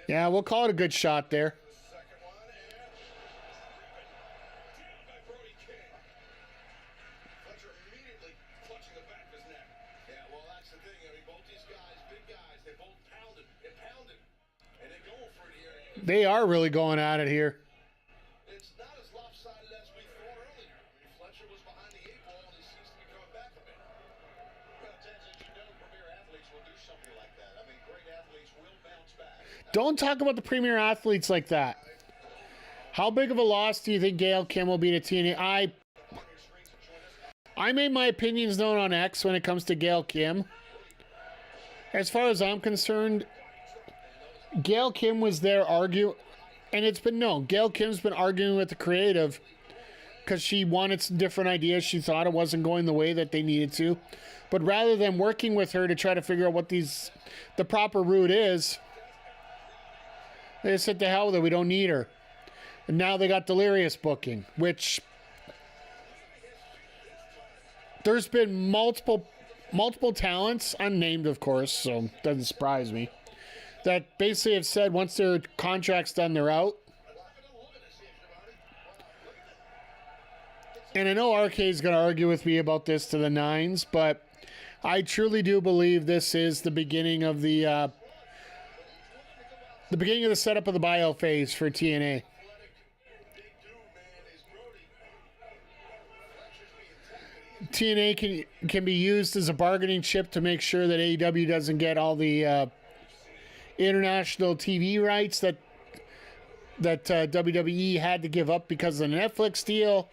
Yeah, we'll call it a good shot there. They are really going at it here. It's not as lopsided as we thought earlier. I mean, Fletcher was behind the 8 ball, and he seems to be coming back a bit. Well, Taz, as you know, premier athletes will do something like that. I mean, great athletes will bounce back. Don't talk about the premier athletes like that. How big of a loss do you think Gail Kim will be to TNA? I made my opinions known on X when it comes to Gail Kim. As far as I'm concerned, Gail Kim was there arguing, and it's been known. Gail Kim's been arguing with the creative because she wanted some different ideas. She thought it wasn't going the way that they needed to. But rather than working with her to try to figure out what the proper route is, they said to hell with it, we don't need her. And now they got Delirious booking, which there's been multiple talents, unnamed of course, so doesn't surprise me, that basically have said once their contract's done, they're out. And I know RK is going to argue with me about this to the nines, but I truly do believe this is the beginning of the setup of the buyout phase for TNA. TNA can be used as a bargaining chip to make sure that AEW doesn't get all the international TV rights that WWE had to give up because of the Netflix deal.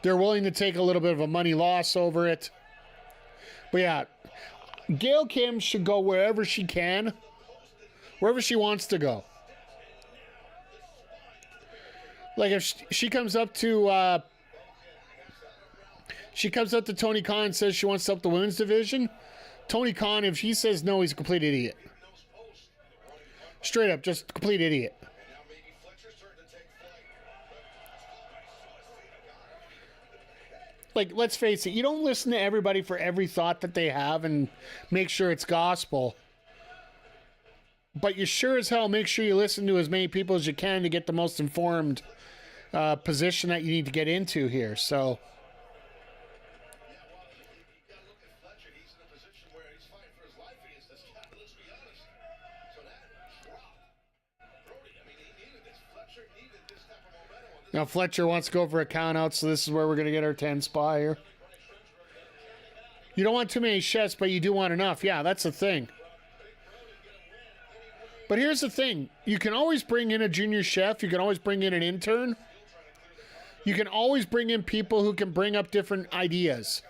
They're willing to take a little bit of a money loss over it. But yeah, Gail Kim should go wherever she can, wherever she wants to go. Like if she comes up to Tony Khan and says she wants to up the women's division, Tony Khan, if he says no, he's a complete idiot. Straight up, just a complete idiot. Like, let's face it, you don't listen to everybody for every thought that they have and make sure it's gospel. But you sure as hell make sure you listen to as many people as you can to get the most informed position that you need to get into here. So, now Fletcher wants to go for a count out, so this is where we're going to get our 10 spot here. You don't want too many chefs, but you do want enough. Yeah, that's the thing. But here's the thing. You can always bring in a junior chef. You can always bring in an intern. You can always bring in people who can bring up different ideas.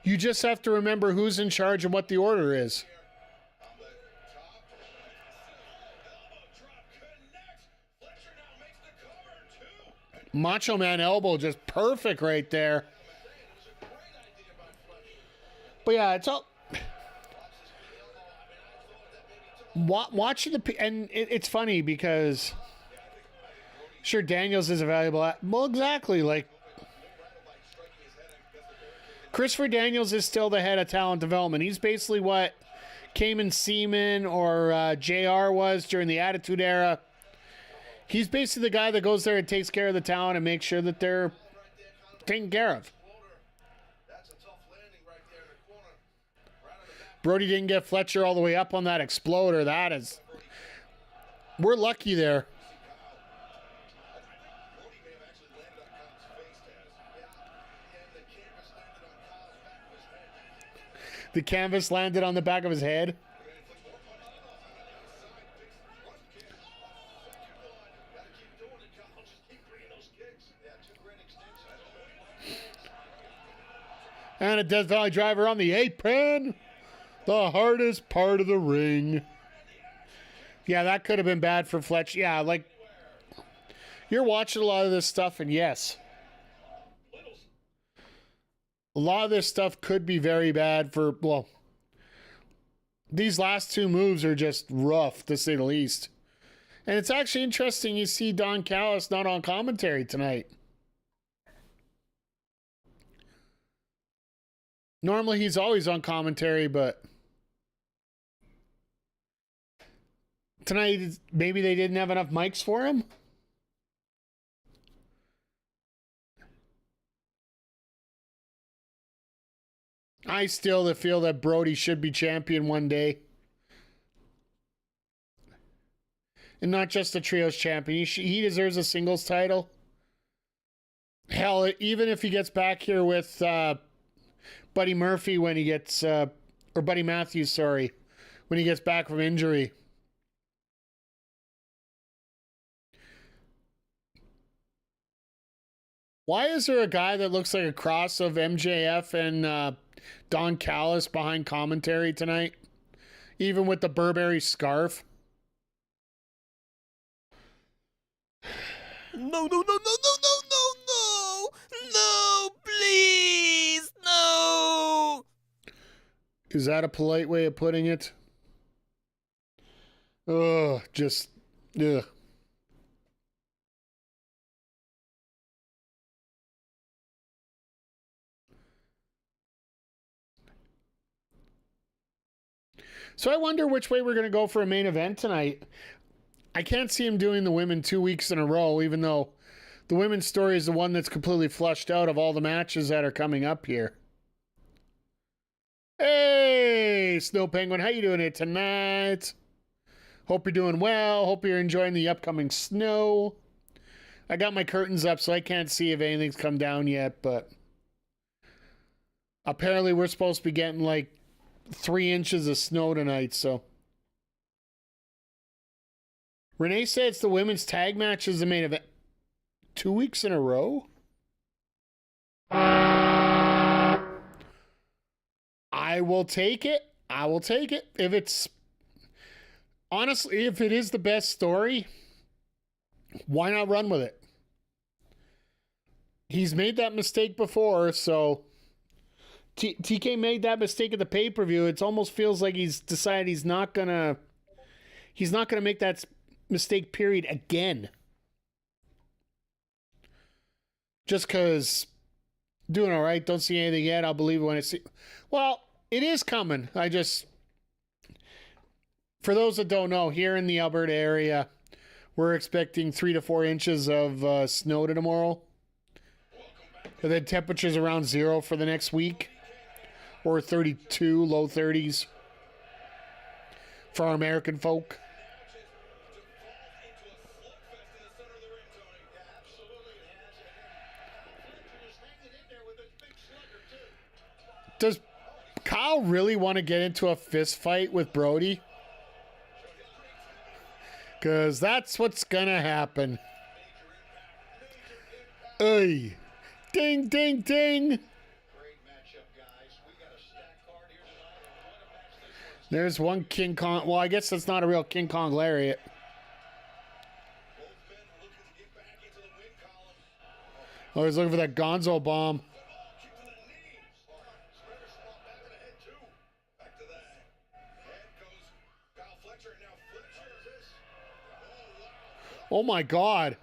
You just have to remember who's in charge and what the order is. Macho Man elbow just perfect right there. But yeah, it's all... Watching it's funny because sure Daniels is a valuable well, exactly, like Christopher Daniels is still the head of talent development. He's basically what Cayman Seaman or JR was during the Attitude Era. He's basically the guy that goes there and takes care of the talent and makes sure that they're taken care of. Brody didn't get Fletcher all the way up on that exploder. That is... We're lucky there. The canvas landed on the back of his head. And a Death Valley driver on the apron. The hardest part of the ring. Yeah, that could have been bad for Fletch. Yeah, like, you're watching a lot of this stuff, and yes, a lot of this stuff could be very bad for, well, these last two moves are just rough, to say the least. And it's actually interesting you see Don Callis not on commentary tonight. Normally he's always on commentary, but tonight maybe they didn't have enough mics for him. I still feel that Brody should be champion one day. And not just a trios champion. He deserves a singles title. Hell, even if he gets back here with Buddy Murphy when he gets, or Buddy Matthews, sorry, when he gets back from injury. Why is there a guy that looks like a cross of MJF and Don Callis behind commentary tonight? Even with the Burberry scarf? No, no, no, no, no, no, no, no! No, please! No! Is that a polite way of putting it? Ugh, just... ugh. So I wonder which way we're going to go for a main event tonight. I can't see him doing the women 2 weeks in a row, even though the women's story is the one that's completely flushed out of all the matches that are coming up here. Hey, Snow Penguin, how you doing here tonight? Hope you're doing well. Hope you're enjoying the upcoming snow. I got my curtains up, so I can't see if anything's come down yet, but apparently we're supposed to be getting like 3 inches of snow tonight, so. Renee said it's the women's tag match is the main event. 2 weeks in a row? I will take it. I will take it. If it's... Honestly, if it is the best story, why not run with it? he's made that mistake before, so TK made that mistake at the pay-per-view. It almost feels like he's decided he's not gonna make that mistake period again. Just because doing all right, don't see anything yet. I'll believe it when I see. Well, it is coming. For those that don't know, here in the Alberta area, we're expecting 3 to 4 inches of snow tomorrow. And then temperatures around 0 for the next week, or 32, low 30s for our American folk. Does Kyle really want to get into a fist fight with Brody? Because that's what's going to happen. Ay. Ding, ding, ding. There's one King Kong. Well, I guess that's not a real King Kong lariat. Oh, he's looking for that Gonzo bomb. Oh my God.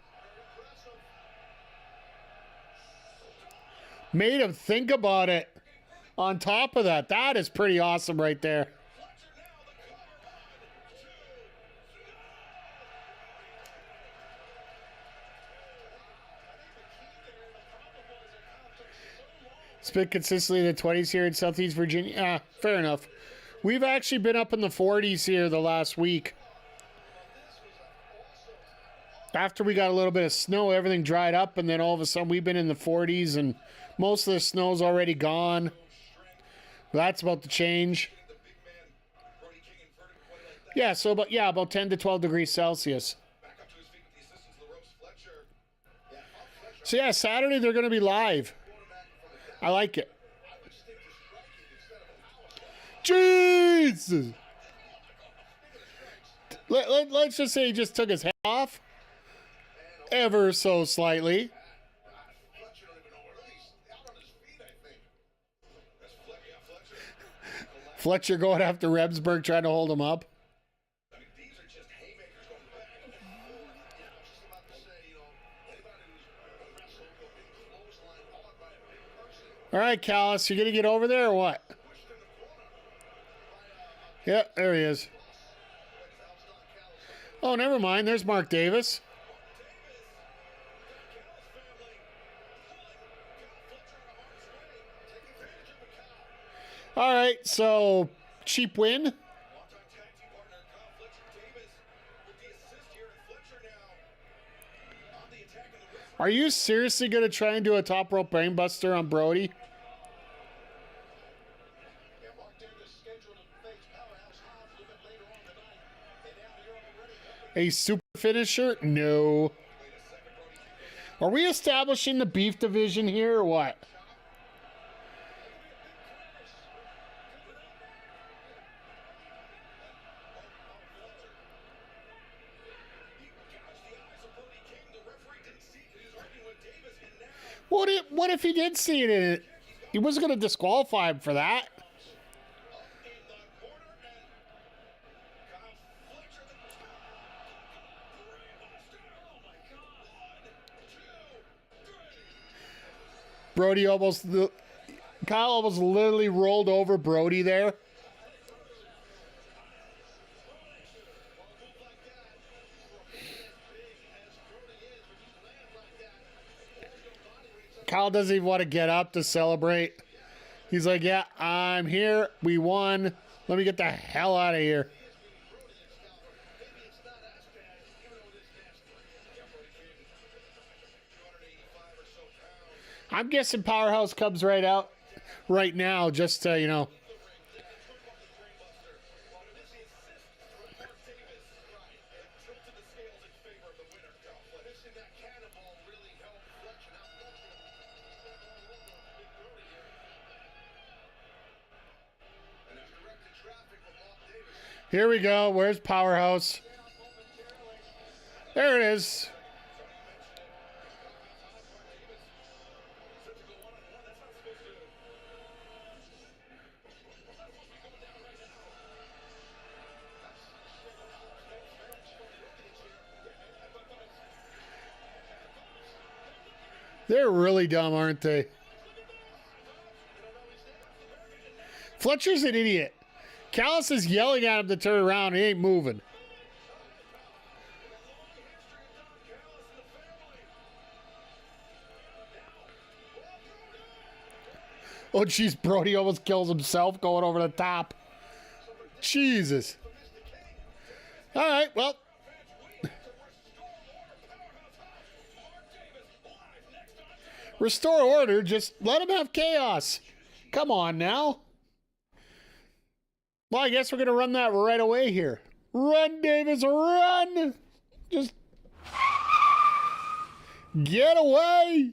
Made him think about it. On top of that, that is pretty awesome right there. It's been consistently in the 20s here in Southeast Virginia. Fair enough. We've actually been up in the 40s here the last week. After we got a little bit of snow, everything dried up, and then all of a sudden we've been in the 40s, and most of the snow's already gone. That's about to change. Yeah, so about 10 to 12 degrees Celsius. So yeah, Saturday they're going to be live. I like it. Jesus! Let's just say he just took his head off. Ever so slightly. Fletcher going after Rebsberg, trying to hold him up. All right, Callis, you gonna get over there or what? Yeah, there he is. Oh, never mind. There's Mark Davis. All right, so cheap win. Are you seriously going to try and do a top rope brainbuster on Brody? A super finisher? No. Are we establishing the beef division here or what? What if he did see it in it? He wasn't going to disqualify him for that. Kyle almost literally rolled over Brody there. Kyle doesn't even want to get up to celebrate. He's like, yeah, I'm here. We won. Let me get the hell out of here. I'm guessing Powerhouse comes right out right now just to, you know. Here we go. Where's Powerhouse? There it is. They're really dumb, aren't they? Fletcher's an idiot. Callis is yelling at him to turn around. He ain't moving. Oh, jeez, Brody almost kills himself going over the top. Jesus. All right, well. Restore order. Just let him have chaos. Come on now. Well, I guess we're going to run that right away here. Run, Davis, run. Just get away.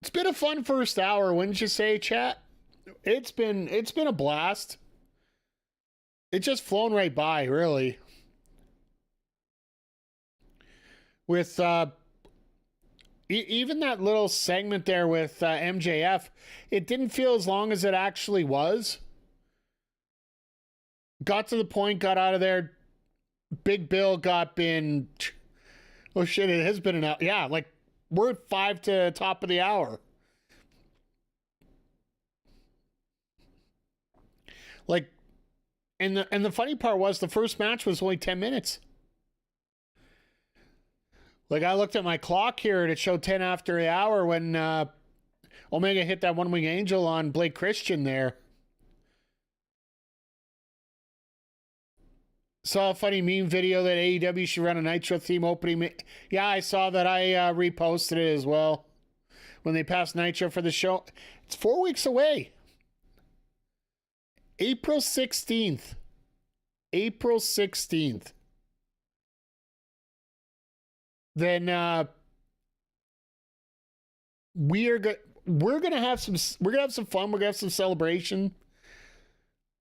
It's been a fun first hour, wouldn't you say, chat? It's been a blast. It's just flown right by, really. With even that little segment there with MJF, it didn't feel as long as it actually was. Got to the point, got out of there. Big Bill got been. Oh shit! It has been an hour. Yeah, like we're at 5 to top of the hour. Like, and the funny part was the first match was only 10 minutes. Like, I looked at my clock here and it showed 10 after the hour when Omega hit that one wing angel on Blake Christian there. Saw a funny meme video that AEW should run a Nitro theme opening. Yeah, I saw that. I reposted it as well. When they passed Nitro for the show. It's 4 weeks away. April 16th. April 16th. Then we're gonna have some fun. We're gonna have some celebration.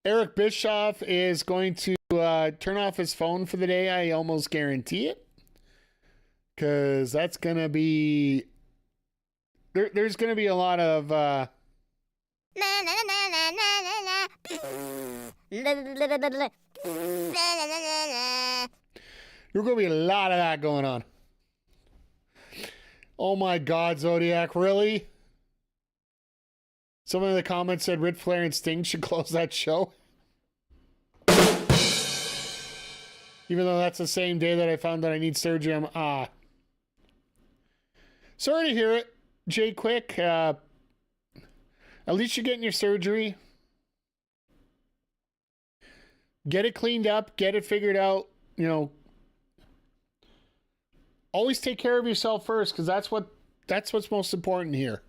Eric Bischoff is going to turn off his phone for the day. I almost guarantee it, because that's gonna be there's gonna be a lot of there's gonna be a lot of that going on. Oh my God, Zodiac, really? Someone in the comments said Ric Flair and Sting should close that show. Even though that's the same day that I found that I need surgery, sorry to hear it, Jay Quick. At least you're getting your surgery. Get it cleaned up, get it figured out, you know. Always take care of yourself first, because that's what's most important here.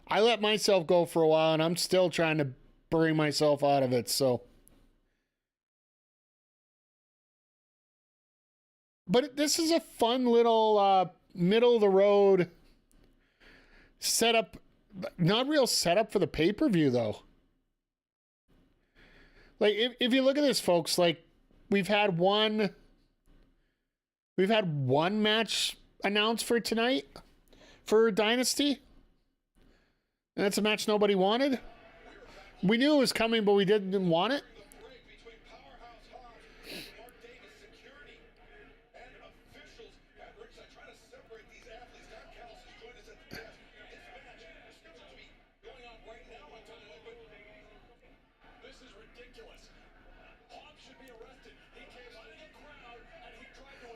I let myself go for a while, and I'm still trying to bring myself out of it, so. But this is a fun little middle-of-the-road setup. Not real setup for the pay-per-view, though. Like, if you look at this, folks, like, we've had one match announced for tonight for Dynasty. And that's a match nobody wanted. We knew it was coming, but we didn't want it.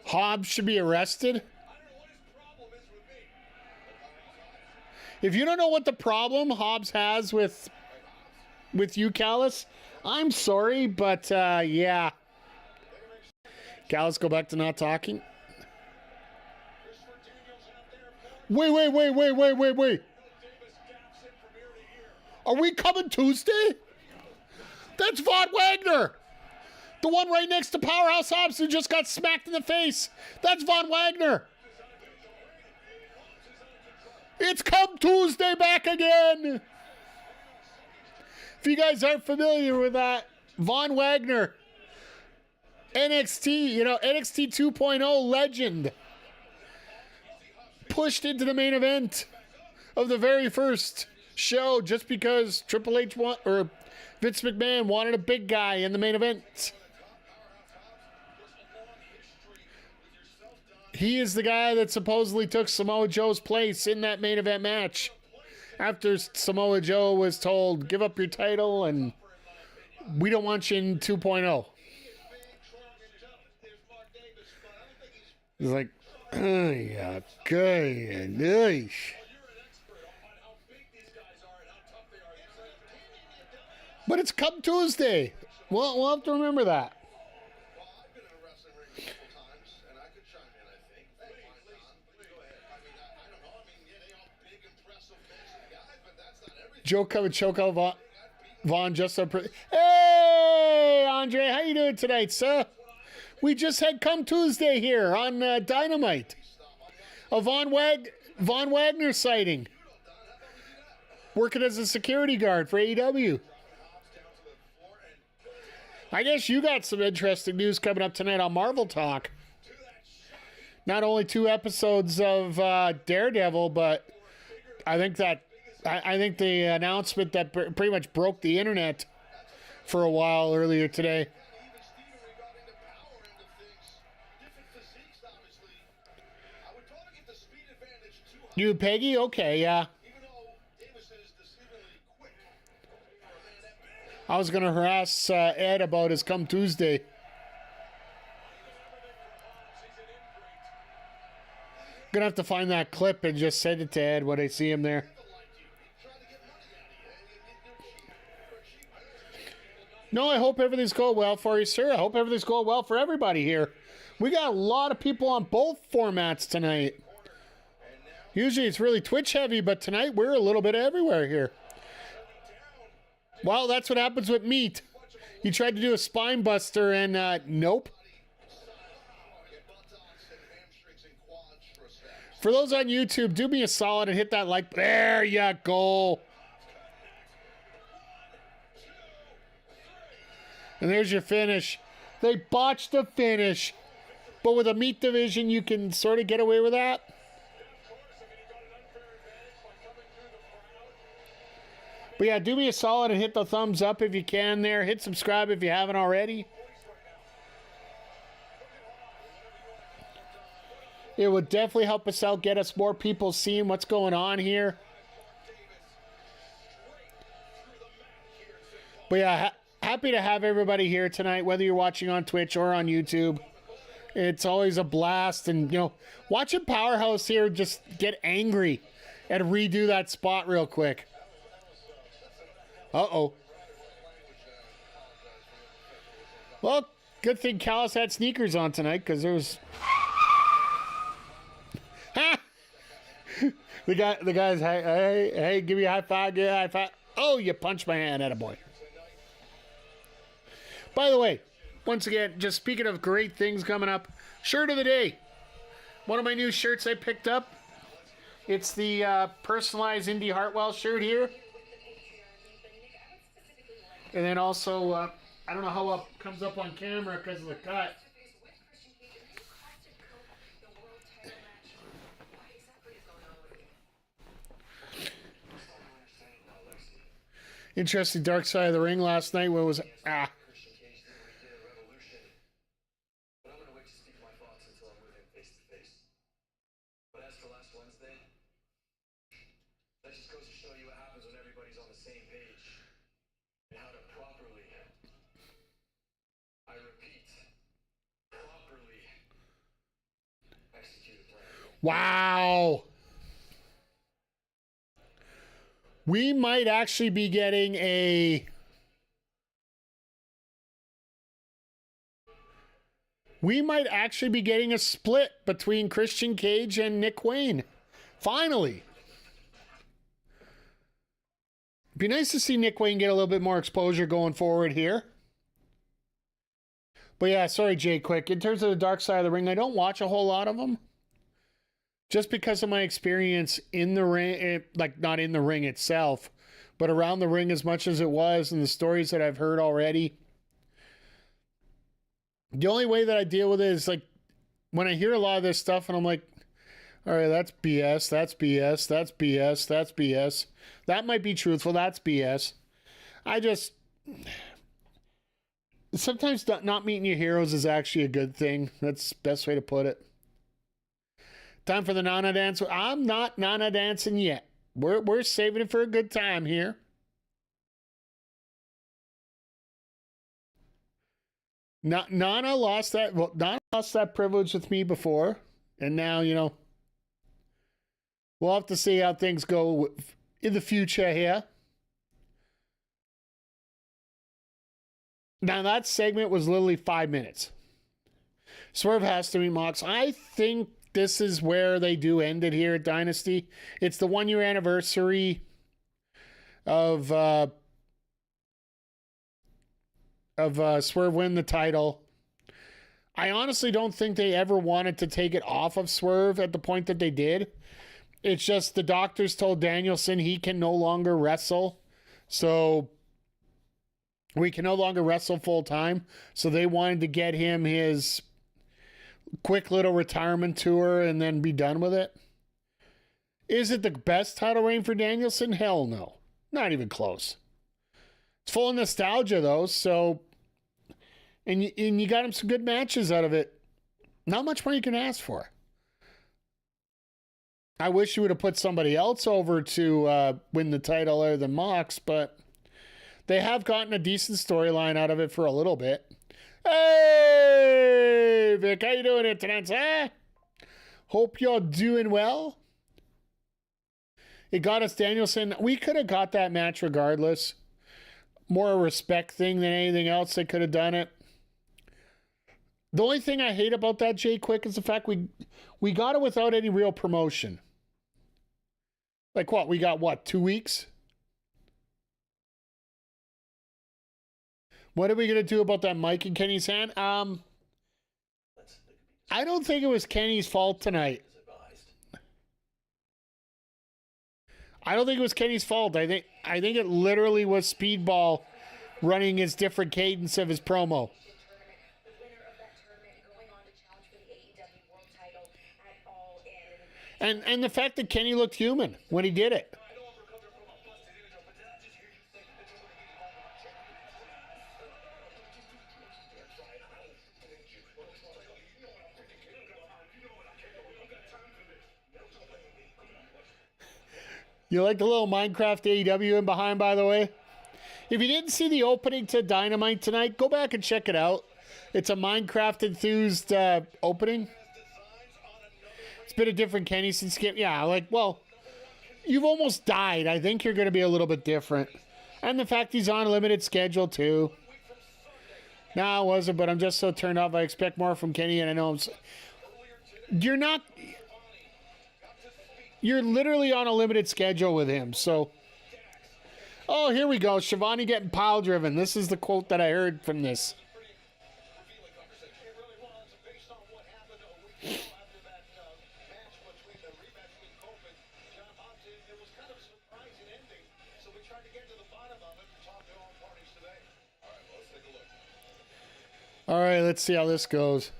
Hobbs should be arrested? If you don't know what the problem Hobbs has with you, Callis, I'm sorry, but yeah. Callis, go back to not talking. Wait. Are we coming Tuesday? That's Von Wagner. The one right next to Powerhouse Hobbs who just got smacked in the face. That's Von Wagner. It's Come Tuesday back again. If you guys aren't familiar with that, Von Wagner, NXT 2.0 legend, pushed into the main event of the very first show just because Triple H or Vince McMahon wanted a big guy in the main event. He is the guy that supposedly took Samoa Joe's place in that main event match. After Samoa Joe was told, give up your title and we don't want you in 2.0. He's like, oh yeah, good. But it's Come Tuesday. We'll have to remember that. Well, I've been in a wrestling ring a couple times, and I could chime in, I think. Please go ahead. I mean, I don't know. I mean, yeah, they all big, impressive, menacing guys, but that's not everything. Joe Choco Vaughn just so pretty. Hey, Andre, how you doing tonight, sir? We just had Come Tuesday here on Dynamite. A Von Wagner sighting. Working as a security guard for AEW. I guess you got some interesting news coming up tonight on Marvel Talk. Not only 2 episodes of Daredevil, but I think the announcement that pretty much broke the internet for a while earlier today. You, Peggy? Okay, yeah. I was going to harass Ed about his Come Tuesday. Going to have to find that clip and just send it to Ed when I see him there. No, I hope everything's going well for you, sir. I hope everything's going well for everybody here. We got a lot of people on both formats tonight. Usually it's really Twitch heavy, but tonight we're a little bit everywhere here. Well, that's what happens with meat. You tried to do a spine buster and nope. For those on YouTube, do me a solid and hit that like. There you go. And there's your finish. They botched the finish. But with a meat division, you can sort of get away with that. But yeah, do me a solid and hit the thumbs up if you can there. Hit subscribe if you haven't already. It would definitely help us out, get us more people seeing what's going on here. But yeah, happy to have everybody here tonight, whether you're watching on Twitch or on YouTube. It's always a blast. And, you know, watching Powerhouse here just get angry and redo that spot real quick. Uh-oh. Well, good thing Callis had sneakers on tonight, because there was... Ha! The guy's, hey, give me a high five, give me a high five. Oh, you punched my hand, attaboy. By the way, once again, just speaking of great things coming up, shirt of the day. One of my new shirts I picked up. It's the personalized Indy Hartwell shirt here. And then also, I don't know how it comes up on camera because of the cut. Interesting Dark Side of the Ring last night. What was it? Wow. We might actually be getting a... split between Christian Cage and Nick Wayne. Finally. Be nice to see Nick Wayne get a little bit more exposure going forward here. But yeah, sorry, Jay, quick. In terms of the Dark Side of the Ring, I don't watch a whole lot of them. Just because of my experience in the ring, like not in the ring itself, but around the ring as much as it was and the stories that I've heard already. The only way that I deal with it is like when I hear a lot of this stuff and I'm like, all right, that's BS, that's BS, that's BS, that's BS. That might be truthful, that's BS. Sometimes not meeting your heroes is actually a good thing. That's the best way to put it. Time for the Nana dance. I'm not Nana dancing yet. We're saving it for a good time here. Nana lost that. Well, Nana lost that privilege with me before, and now we'll have to see how things go in the future here. Now that segment was literally 5 minutes. Swerve has to meet Mox. I think this is where they do end it here at Dynasty. It's the 1 year anniversary of Swerve win the title. I honestly don't think they ever wanted to take it off of Swerve at the point that they did. It's just the doctors told Danielson he can no longer wrestle. So we can no longer wrestle full time. So they wanted to get him his quick little retirement tour and then be done with it. Is it the best title reign for Danielson? Hell no. Not even close. It's full of nostalgia though, so and you got him some good matches out of it. Not much more you can ask for. I wish you would have put somebody else over to win the title other than Mox, but they have gotten a decent storyline out of it for a little bit. Hey, Vic, how you doing here tonight, sir? Hope you're doing well. It got us Danielson. We could have got that match regardless. More a respect thing than anything else. They could have done it. The only thing I hate about that, Jay Quick, is the fact we got it without any real promotion. Like what? We got what? 2 weeks? What are we gonna do about that mic in Kenny's hand? I don't think it was Kenny's fault tonight. I don't think it was Kenny's fault. I think it literally was Speedball running his different cadence of his promo. The winner of that tournament going on to challenge for the AEW World Title at All In. And the fact that Kenny looked human when he did it. You like the little Minecraft AEW in behind, by the way? If you didn't see the opening to Dynamite tonight, go back and check it out. It's a Minecraft enthused opening. It's been a different Kenny since Skip. Yeah, you've almost died. I think you're going to be a little bit different. And the fact he's on a limited schedule, too. No, it wasn't, but I'm just so turned off. I expect more from Kenny, and I know you're not... You're literally on a limited schedule with him, so... Oh, here we go. Shivani getting pile driven. This is the quote that I heard from this. All right, let's see how this goes.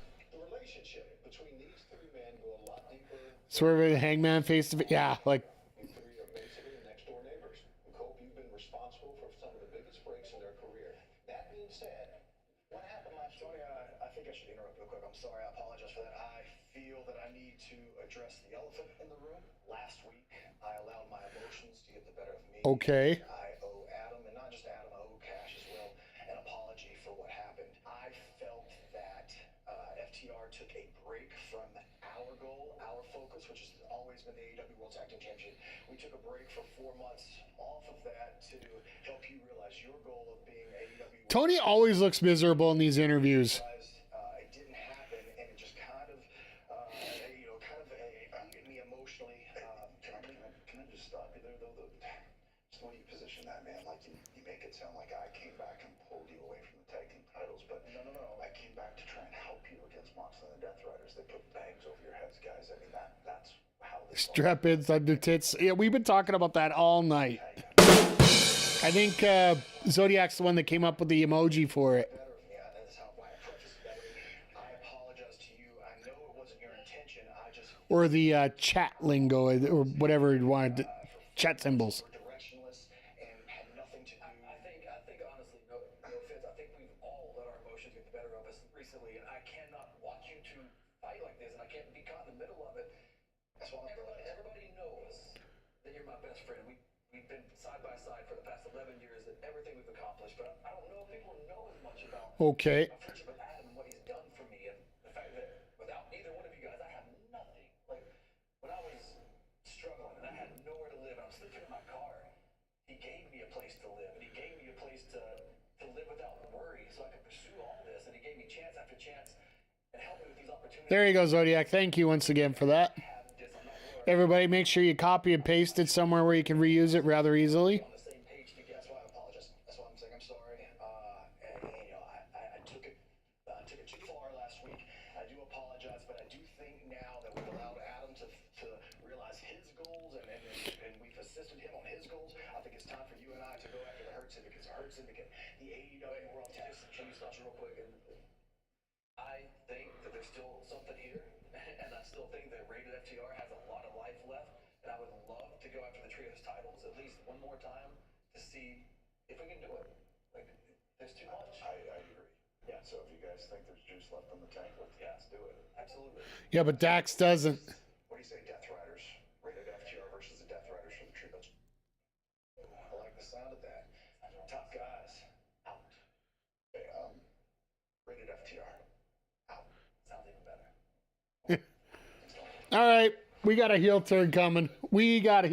Swerve and Hangman face to face. Yeah, like. You three are basically next door neighbors. We hope you've been responsible for some of the biggest breaks in their career. That being said, what happened last week? I think I should interrupt real quick. I'm sorry. I apologize for that. I feel that I need to address the elephant in the room. Last week, I allowed my emotions to get the better of me. Okay. I owe Adam, and not just Adam, I owe Cash as well, an apology for what happened. I felt that FTR took a break from our goal, our focus, which has always been the AEW World Tag Team Championship. We took a break for 4 months off of that to help you realize your goal of being AEW. Tony always looks miserable in these interviews. It didn't happen, and it just kind of hit me emotionally. Can I just stop you there, though? Just the way you position that, man, like you make it sound like I came back and pulled you away from the tag team titles, but no. I came back to try and help you against Moxley and the Death Riders. They put bags over your heads, guys. I mean, that's how this Strap in thunder tits. Yeah, we've been talking about that all night. I think Zodiac's the one that came up with the emoji for it. I apologize to you. I know it wasn't your intention. I just Or the chat lingo, or whatever you wanted. Chat symbols. were directionless and had nothing to do. I think honestly, no offense. I think we've all let our emotions get the better of us recently, and I cannot watch you two fight like this, and I can't be caught in the middle of it. That's why everybody knows that you're my best friend. We've been side by side for the past 11 years and everything we've accomplished, but I don't know if people know as much about Okay. my friendship with Adam and what he's done for me, and the fact that without either one of you guys, I have nothing. Like, when I was struggling and I had nowhere to live and I was sleeping in my car, he gave me a place to live, and he gave me a place to live without worry so I could pursue all this, and he gave me chance after chance and helped me with these opportunities. There you go, Zodiac. Thank you once again for that. Everybody, make sure you copy and paste it somewhere where you can reuse it rather easily. On the same page together. That's why I apologize. That's why I'm saying I'm sorry. And, you know, I took it too far last week. I do apologize, but I do think now that we've allowed Adam to realize his goals and we've assisted him on his goals, I think it's time for you and I to go after the Hurt Syndicate. The Hurt Syndicate, the AEW World Tag. Can you stop real quick? I think that there's still something here, and I still think that Rated FTR has a lot of life left, and I would love to go after the Trios titles at least one more time to see if we can do it. Like, there's too much. I agree. Yeah, so if you guys think there's juice left in the tank, Let's do it. Absolutely. Yeah, but Dax doesn't. What do you say, Death Riders? Rated FTR versus the Death Riders from the Trios. I like the sound of that. Top guys, out. Okay, Rated FTR, out. Sounds even better. All right, we got a heel turn coming. but a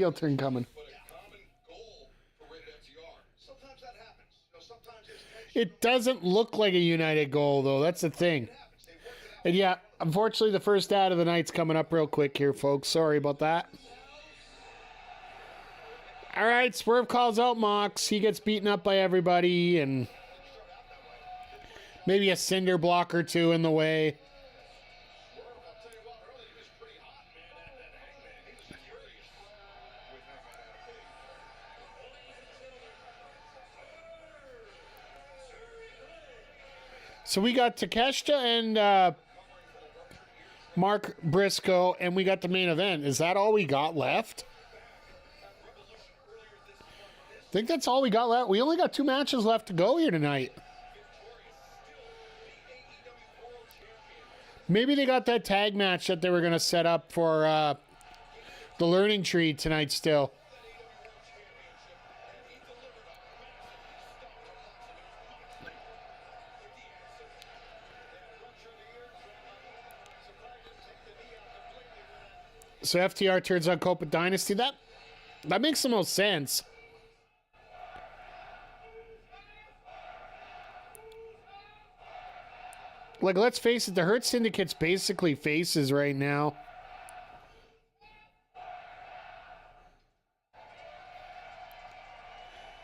common goal for Rated FTR. Sometimes that happens. You know, sometimes there's tension. It doesn't look like a united goal, though. That's the thing. It happens. They work it out. And yeah, unfortunately, the first ad of the night's coming up real quick here, folks. Sorry about that. All right, Swerve calls out Mox. He gets beaten up by everybody, and maybe a cinder block or two in the way. I'll tell you what, early he was pretty hot, man. That Hangman, he was furious with Hangman. So we got Takeshita and Mark Briscoe, and we got the main event. Is that all we got left? I think that's all we got left. We only got 2 matches left to go here tonight. Maybe they got that tag match that they were going to set up for the Learning Tree tonight still. So FTR turns on Copa Dynasty. That makes the most sense. Like, let's face it, the Hurt Syndicate's basically faces right now.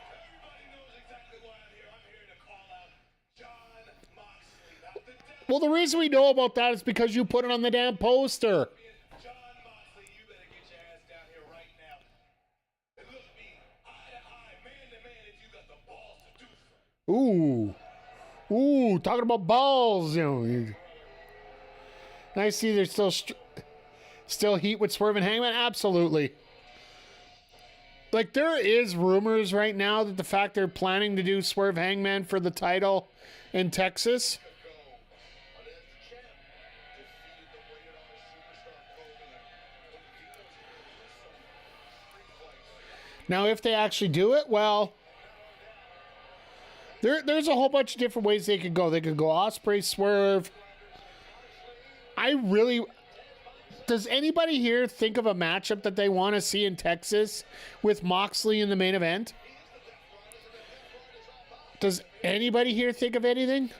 Everybody knows exactly why I'm here. I'm here to call out John Moxley. Now, the devil Well, the reason we know about that is because you put it on the damn poster. John Moxley, you better get your ass down here right now and look me eye to eye, man to man, if you got the balls to do so. Ooh, talking about balls, you know. I see there's still heat with Swerve and Hangman. Absolutely. Like, there is rumors right now that the fact they're planning to do Swerve Hangman for the title in Texas. Now, if they actually do it, well, there's a whole bunch of different ways they could go. They could go Ospreay, Swerve. Does anybody here think of a matchup that they want to see in Texas with Moxley in the main event? Does anybody here think of anything?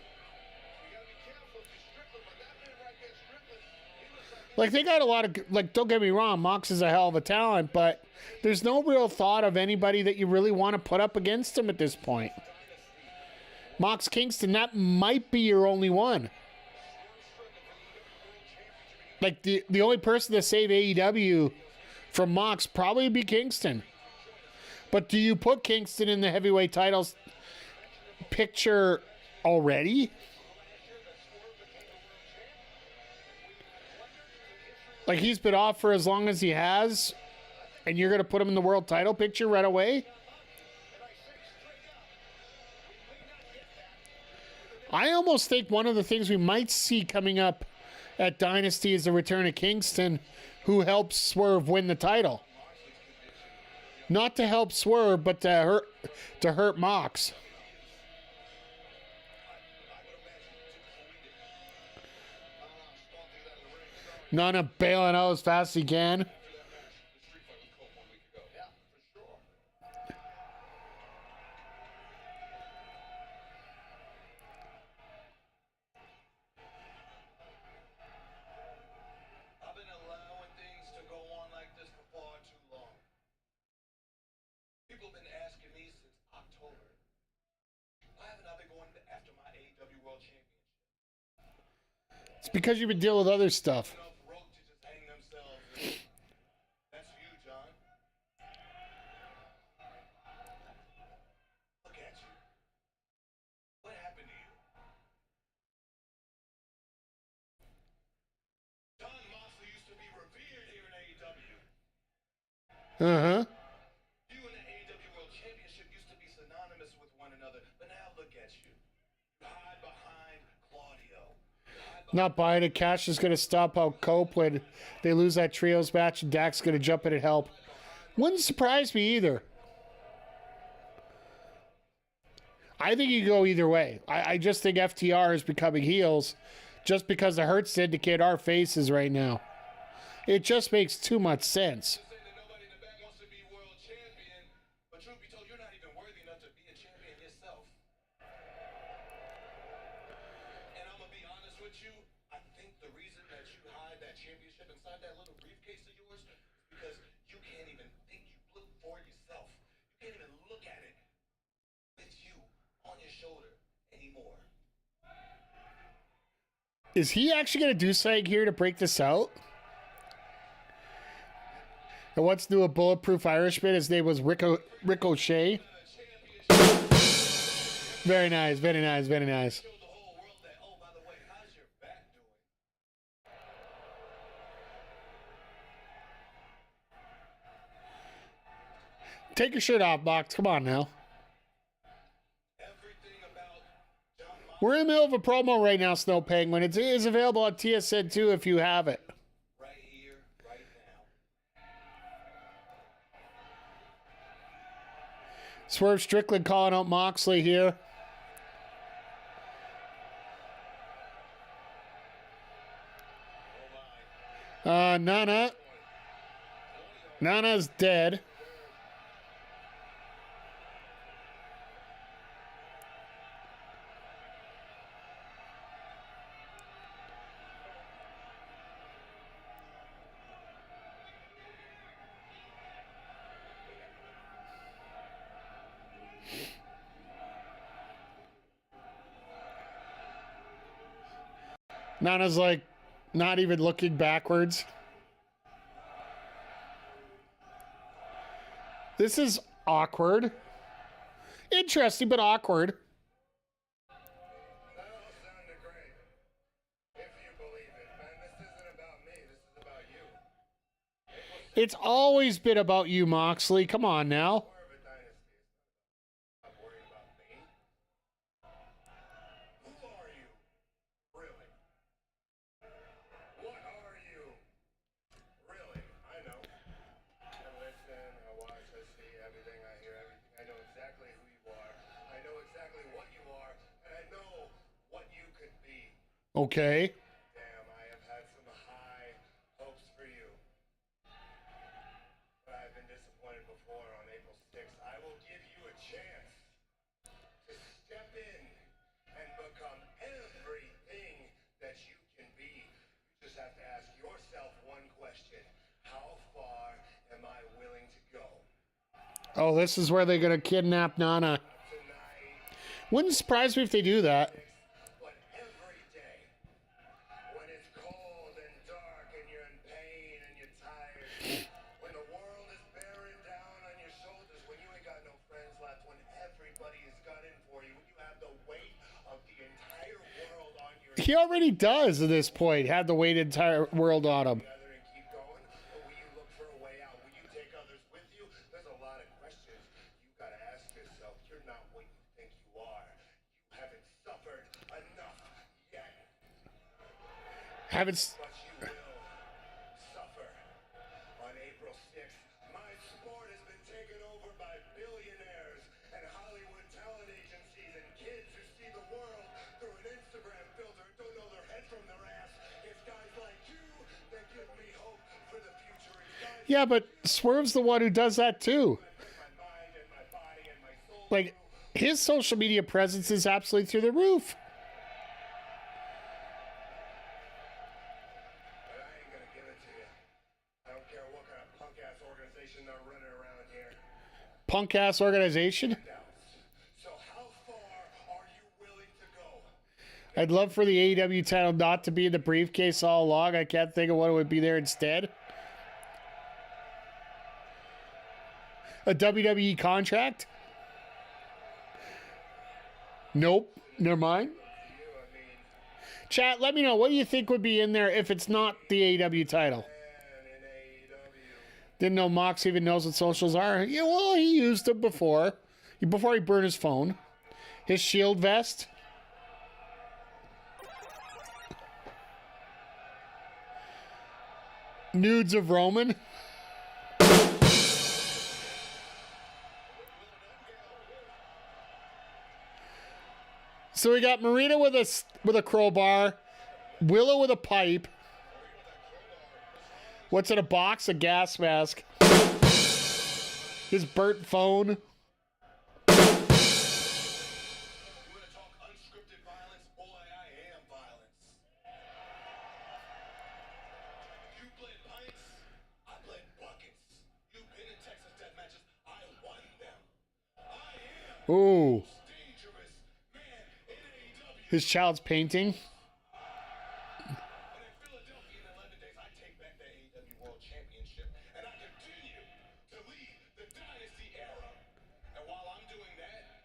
Like, they got a lot of, like, don't get me wrong, Mox is a hell of a talent, but there's no real thought of anybody that you really want to put up against him at this point. Mox Kingston, that might be your only one. Like, the only person to save AEW from Mox probably be Kingston. But do you put Kingston in the heavyweight titles picture already? Like, he's been off for as long as he has, and you're going to put him in the world title picture right away? I almost think one of the things we might see coming up at Dynasty is the return of Kingston who helps Swerve win the title. Not to help Swerve, but to hurt Mox. Nana bailing out as fast as he can. I've been allowing things to go on like this for far too long. People have been asking me since October, why haven't I been going after my AEW World Championship? It's because you've been dealing with other stuff. Enough rope to just hang themselves. And that's you, John. Look at you. What happened to you? John Moxley used to be revered here in AEW. Uh-huh. You and the AEW World Championship used to be synonymous with one another, but now look at you. You hide behind Claudio. Not buying it. Cash is going to stop out Cope when they lose that trios match, and Dak's going to jump in and help. Wouldn't surprise me either. I think you can go either way. I just think FTR is becoming heels just because the Hurt Syndicate are faces right now. It just makes too much sense. Say that nobody in the back wants to be world champion, but truth be told, you're not even worthy enough to be a champion yourself. And I'm gonna be honest with you, I think the reason that you hide that championship inside that little briefcase of yours is because you can't even think you look for yourself. You can't even look at it with you on your shoulder anymore. Is he actually going to do something here to break this out? And wants to do a bulletproof Irishman. His name was Ricochet. Very nice, very nice, very nice. Show the whole world that, oh, by the way, how's your back doing? Take your shirt off, Box. Come on now. Everything about John Moxley We're in the middle of a promo right now, Snow Penguin. It is available on TSN 2 if you have it. right here, right now. Swerve Strickland calling out Moxley here. Nana. Nana's dead. Nana's like not even looking backwards. This is awkward. Interesting, but awkward. That all sounded great. If you believe it, man, this isn't about me. This is about you. It's always been about you, Moxley. Come on now. More of a dynasty. It's not worrying about me. Who are you? Really? What are you? Really? I know. I listen, I watch, I see everything, I hear everything. I know exactly who you are. I know exactly what you are, and I know what you could be. Okay. Damn, I have had some high hopes for you. But I've been disappointed before on April 6th. I will give you a chance to step in and become everything that you can be. You just have to ask yourself one question. How far am I willing to go? Oh, this is where they're going to kidnap Nana. Tonight, Wouldn't surprise me if they do that. but every day. When it's cold and dark and you're in pain and you're tired. When the world is bearing down on your shoulders. When you ain't got no friends left. When everybody is gunning for you. When you have the weight of the entire world on your He already does at this point, have the weight entire world on him. together and keep going? Or will you look for a way out? Will you take others with you? There's a lot of questions you gotta ask yourself. You're not what you think you are. You haven't suffered enough yet. Haven't. But you will suffer. Yeah, but Swerve's the one who does that too. My mind and my body and my soul. Like, his social media presence is absolutely through the roof. But I ain't gonna give it to you. I don't care what kind of punk ass organization they're running around here. Punk ass organization. So how far are you willing to go? I'd love for the AEW title not to be in the briefcase all along. I can't think of what it would be there instead. A WWE contract? Nope. Never mind. Chat, let me know. What do you think would be in there if it's not the AEW title? And in AEW, Didn't know Mox even knows what socials are. Yeah, well, he used them before. Before he burned his phone. His shield vest. Nudes of Roman. So we got Marina with a crowbar, Willow with a pipe. What's in a box? A gas mask. His burnt phone. you wanna talk unscripted violence? Boy, I am violence. You bled pints, I bled buckets. You've been in Texas death matches, I won them. I am Ooh. dangerous man in AEW. His child's painting. And in Philadelphia in 11 days, I take back the AEW World Championship, and I continue to lead the Dynasty era. And while I'm doing that,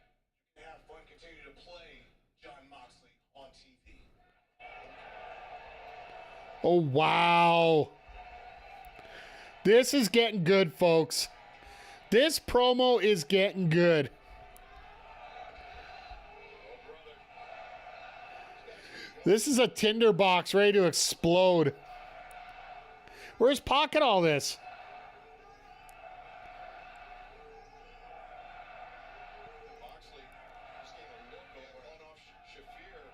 you can have fun, continue to play John Moxley on TV. Oh, wow. This is getting good, folks. This promo is getting good. This is a tinderbox ready to explode. Where's Pocket all this? Moxley just gave a look over off Shafir,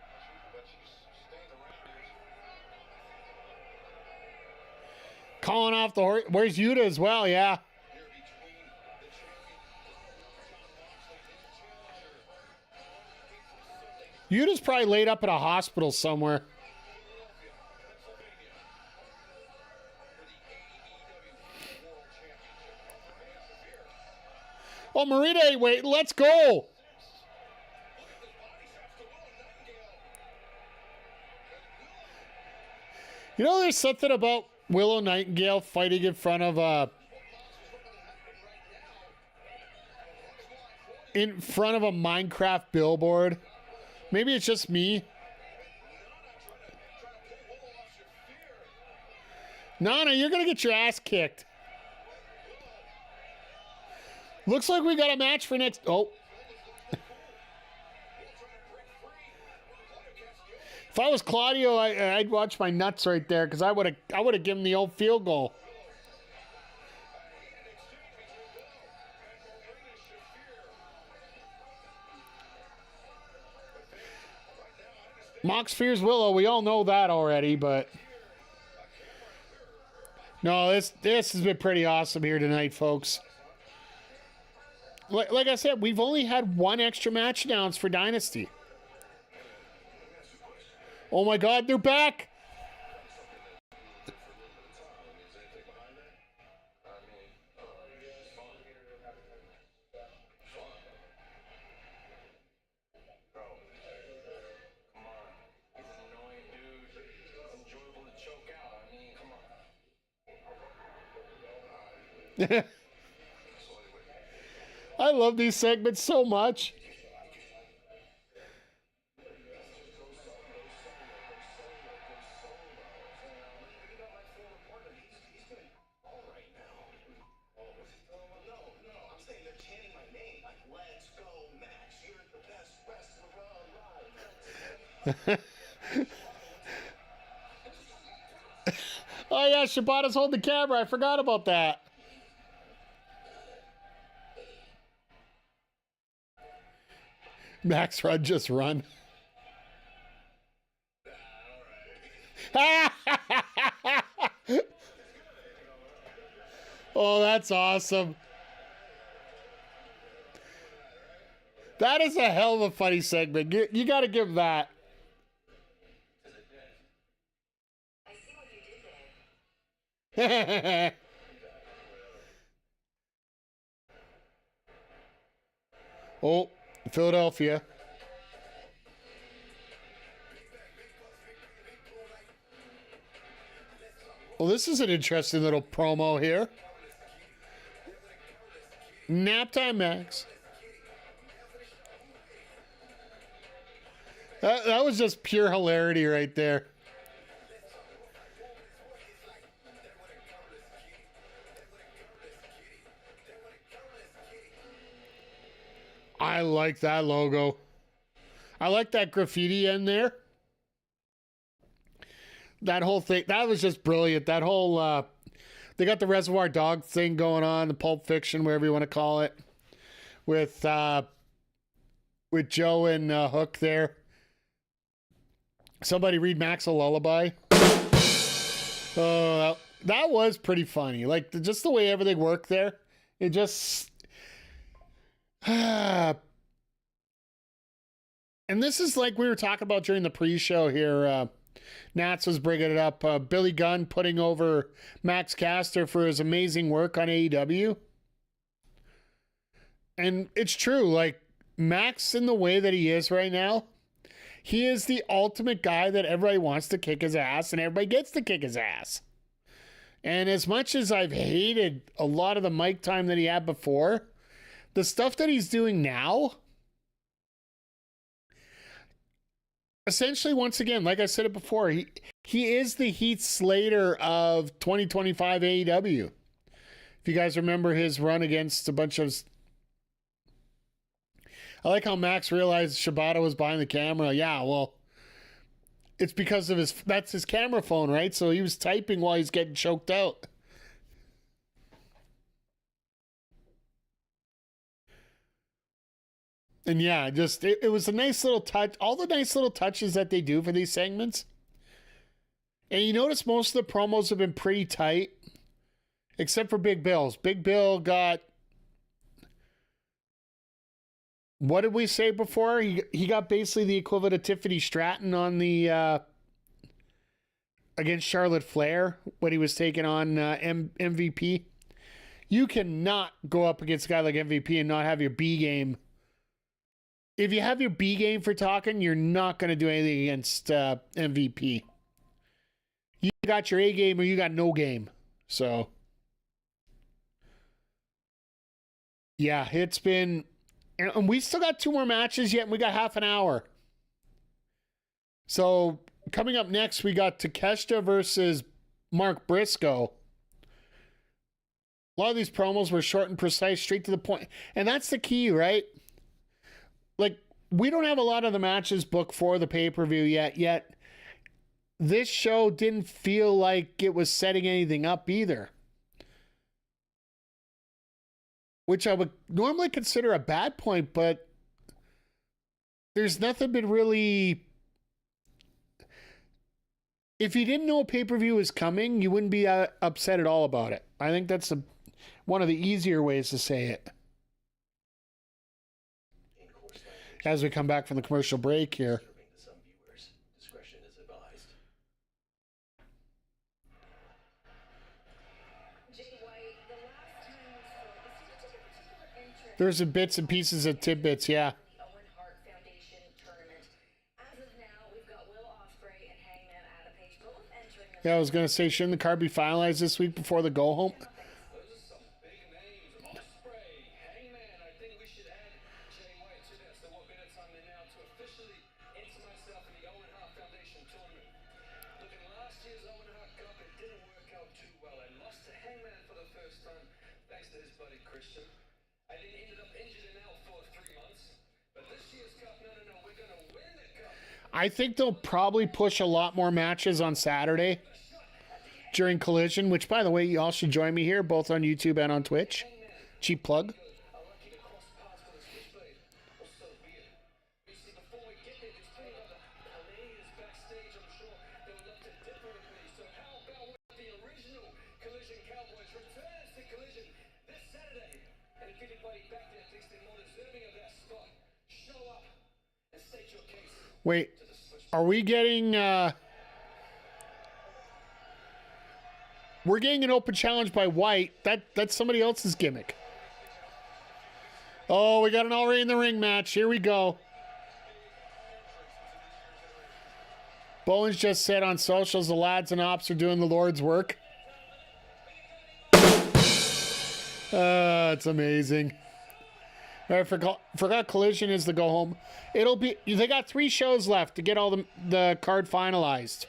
but she's staying around here. Calling off the horse. Where's Yuta as well? Yeah. Here between the champion, John Moxley, and the challenger. Yuta's probably laid up in a hospital somewhere. Oh, Marita, wait, let's go. You know, there's something about Willow Nightingale fighting in front of a Minecraft billboard. Maybe it's just me. Nana, you're gonna get your ass kicked. Looks like we got a match for next. Oh. If I was Claudio, I'd watch my nuts right there because I would have given the old field goal. Mox fears Willow. We all know that already, but no, this has been pretty awesome here tonight, folks. Like I said, we've only had one extra match announced for Dynasty. Oh my God, they're back! I love these segments so much. Oh yeah, Shibata's holding the camera. I forgot about that. Max Run just run. Oh, that's awesome. That is a hell of a funny segment. You got to give that. I see what you did there. Oh, Philadelphia. Well, this is an interesting little promo here. Nap time, Max. That was just pure hilarity right there. I like that logo. I like that graffiti in there. That whole thing, that was just brilliant. That whole, they got the Reservoir Dog thing going on, the Pulp Fiction, whatever you want to call it, with Joe and Hook there. Somebody read Max a lullaby. Oh, that was pretty funny. Like, just the way everything worked there. It just... and this is like we were talking about during the pre-show here. Nats was bringing it up. Billy Gunn putting over Max Caster for his amazing work on AEW. And it's true. Like, Max, in the way that he is right now, he is the ultimate guy that everybody wants to kick his ass, and everybody gets to kick his ass. And as much as I've hated a lot of the mic time that he had before, the stuff that he's doing now, essentially, once again, like I said it before, he is the Heath Slater of 2025 AEW. If you guys remember his run against a bunch of... I like how Max realized Shibata was behind the camera. Yeah, well, it's because of that's his camera phone, right? So he was typing while he's getting choked out. And yeah, just it was a nice little touch. All the nice little touches that they do for these segments. And you notice most of the promos have been pretty tight, except for Big Bill's. Big Bill got... What did we say before? He got basically the equivalent of Tiffany Stratton on the against Charlotte Flair when he was taking on MVP. You cannot go up against a guy like MVP and not have your B game. If you have your B game for talking, you're not going to do anything against MVP. You got your A game or you got no game. So, yeah, it's been... And we still got 2 more matches yet, and we got half an hour. So, coming up next, we got Takeshita versus Mark Briscoe. A lot of these promos were short and precise, straight to the point. And that's the key, right? Like, we don't have a lot of the matches booked for the pay-per-view yet this show didn't feel like it was setting anything up either. Which I would normally consider a bad point, but there's nothing been really... If you didn't know a pay-per-view was coming, you wouldn't be upset at all about it. I think that's one of the easier ways to say it. As we come back from the commercial break here. There's some bits and pieces of tidbits, yeah. Yeah, I was going to say, shouldn't the card be finalized this week before the go home? I think they'll probably push a lot more matches on Saturday during Collision, which, by the way, you all should join me here, both on YouTube and on Twitch. Cheap plug. Wait, are we getting... we're getting an open challenge by White. That's somebody else's gimmick. Oh, we got an Already in the Ring match. Here we go. Bowens just said on socials the lads and ops are doing the Lord's work. It's amazing. I forgot Collision is the go home. It'll be, they got 3 shows left to get all the card finalized.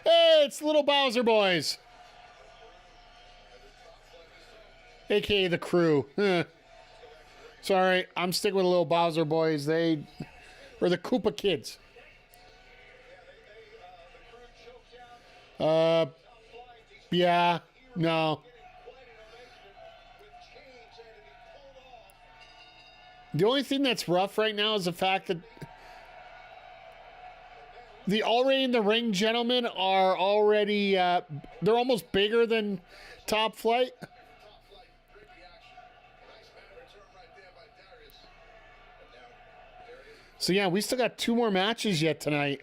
Hey, it's Little Bowser Boys. AKA the Crew. Sorry, I'm sticking with the Little Bowser Boys. Or the Koopa Kids. Yeah, no. The only thing that's rough right now is the fact that the Already in the Ring gentlemen are already, they're almost bigger than Top Flight. So yeah, we still got 2 more matches yet tonight.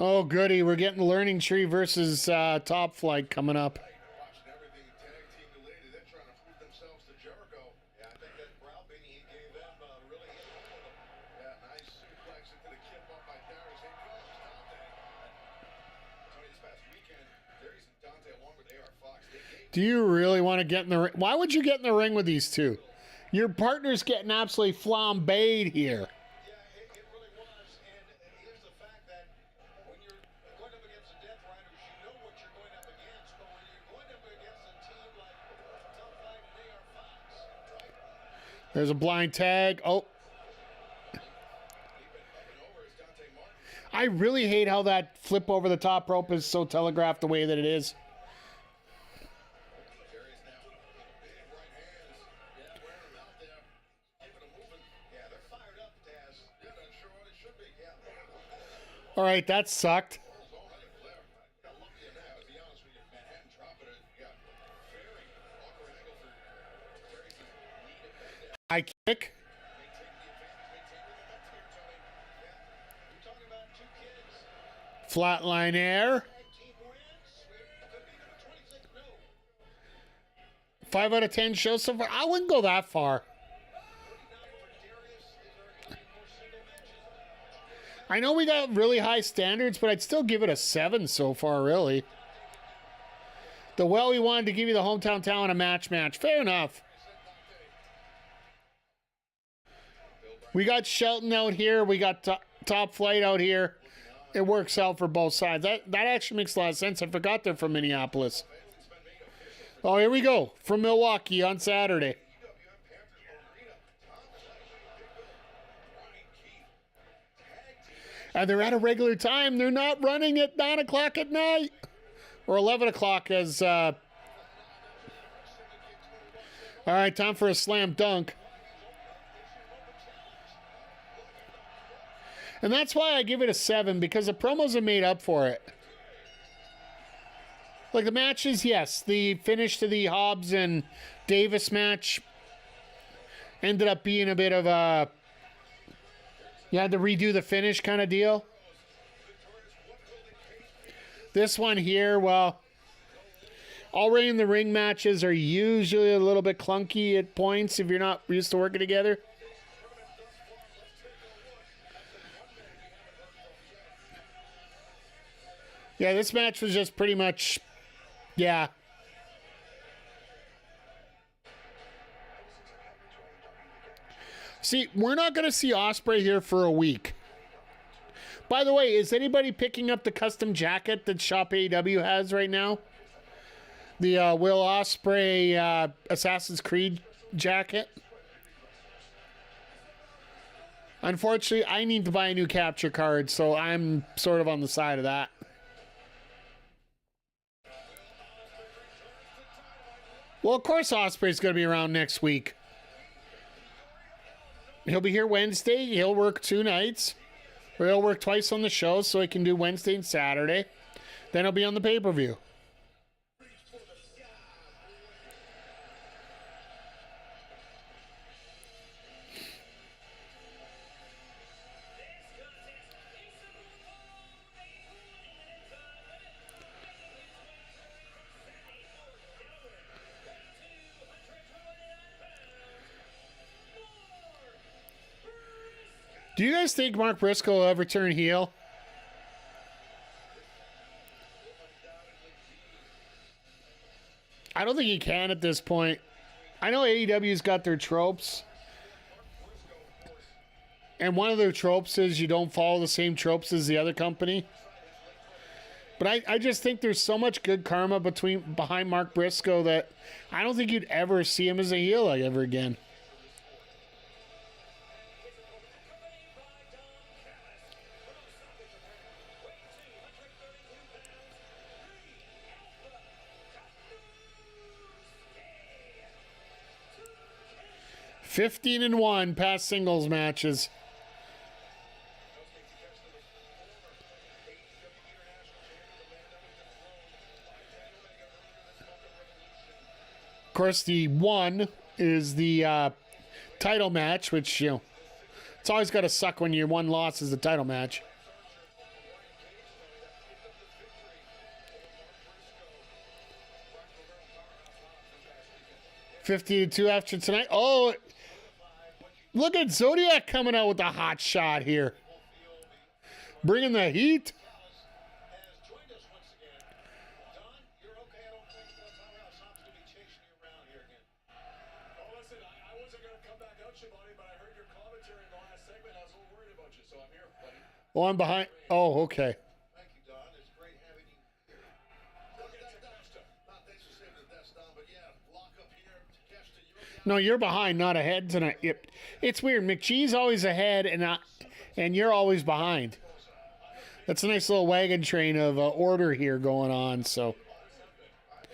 Oh, goody. We're getting Learning Tree versus Top Flight coming up. Do you really want to get in the ring? Why would you get in the ring with these two? Your partner's getting absolutely flambéed here. There's a blind tag. Oh. I really hate how that flip over the top rope is so telegraphed the way that it is. All right, that sucked. High kick. Flatline air. 5 out of 10 shows so far. I wouldn't go that far. I know we got really high standards, but I'd still give it a 7 so far, really. We wanted to give you the hometown talent a match. Fair enough. We got Shelton out here. We got Top Flight out here. It works out for both sides. That actually makes a lot of sense. I forgot they're from Minneapolis. Oh, here we go. From Milwaukee on Saturday. And they're at a regular time. They're not running at 9 o'clock at night. Or 11 o'clock as... All right, time for a slam dunk. And that's why I give it a 7, because the promos have made up for it. Like the matches, yes. The finish to the Hobbs and Davis match ended up being a bit of a... You had to redo the finish kind of deal. This one here, well, Already in the Ring matches are usually a little bit clunky at points if you're not used to working together. Yeah, this match was just pretty much, yeah. See, we're not going to see Ospreay here for a week. By the way, is anybody picking up the custom jacket that Shop AEW has right now? The Will Ospreay Assassin's Creed jacket? Unfortunately, I need to buy a new capture card, so I'm sort of on the side of that. Well, of course Ospreay's going to be around next week. He'll be here Wednesday. He'll work 2 nights. Or he'll work twice on the show so he can do Wednesday and Saturday. Then he'll be on the pay-per-view. Do you guys think Mark Briscoe will ever turn heel? I don't think he can at this point. I know AEW's got their tropes. And one of their tropes is you don't follow the same tropes as the other company. But I just think there's so much good karma behind Mark Briscoe that I don't think you'd ever see him as a heel ever again. (15-1) past singles matches. Of course, the 1 is the title match, which, you know, it's always got to suck when your 1 loss is the title match. (50-2) after tonight. Oh, look at Zodiac coming out with a hot shot here. Bringing the heat. Oh, I'm behind. Oh, okay. Thank you, Don. It's great having you here. Not thanks for saving the best, Don, but yeah, lock up here. Takeshita, you're No, you're behind, not ahead tonight. Yep. It's weird. McGee's always ahead, and you're always behind. That's a nice little wagon train of order here going on. So. I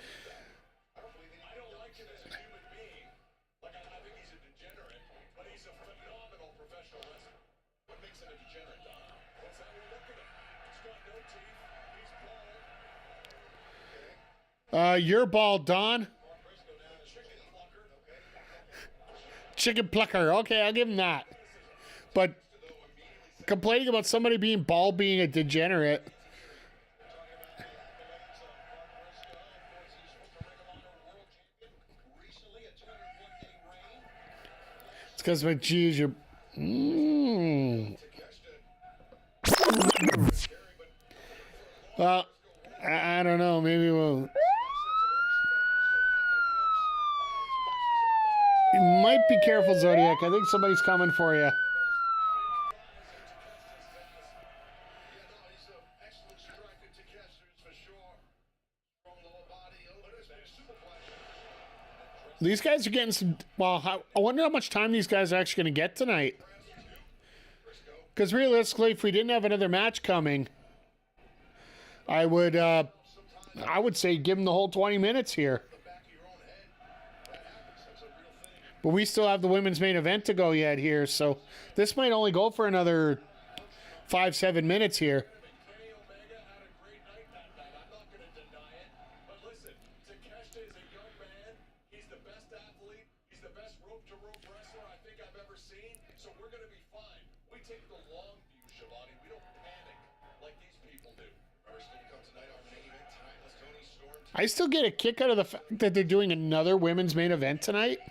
don't like him as a human being. Like, I think he's a degenerate, but he's a phenomenal professional wrestler. What makes him a degenerate, Don? What's that? Look at him. He's got no teeth. He's bald. You're bald, Don. Mark Briscoe down as chicken plucker. Okay. Chicken plucker. Okay, I'll give him that. But complaining about somebody being bald being a degenerate. It's because McGee is your. Well, I don't know. Maybe we'll. You might be careful, Zodiac. I think somebody's coming for you. These guys are getting some. Well, I wonder how much time these guys are actually going to get tonight. Because realistically, if we didn't have another match coming, I would say give them the whole 20 minutes here. But we still have the women's main event to go yet here, so this might only go for another 5-7 minutes here. Kenny Omega had a great night that night. I'm not going to deny it. But listen, Takeshita is a young man. He's the best athlete. He's the best rope-to-rope wrestler I think I've ever seen. So we're going to be fine. We take the long view, Shivani. We don't panic like these people do. First to come tonight, our main event, timeless Tony Storm. I still get a kick out of the fact that they're doing another women's main event tonight.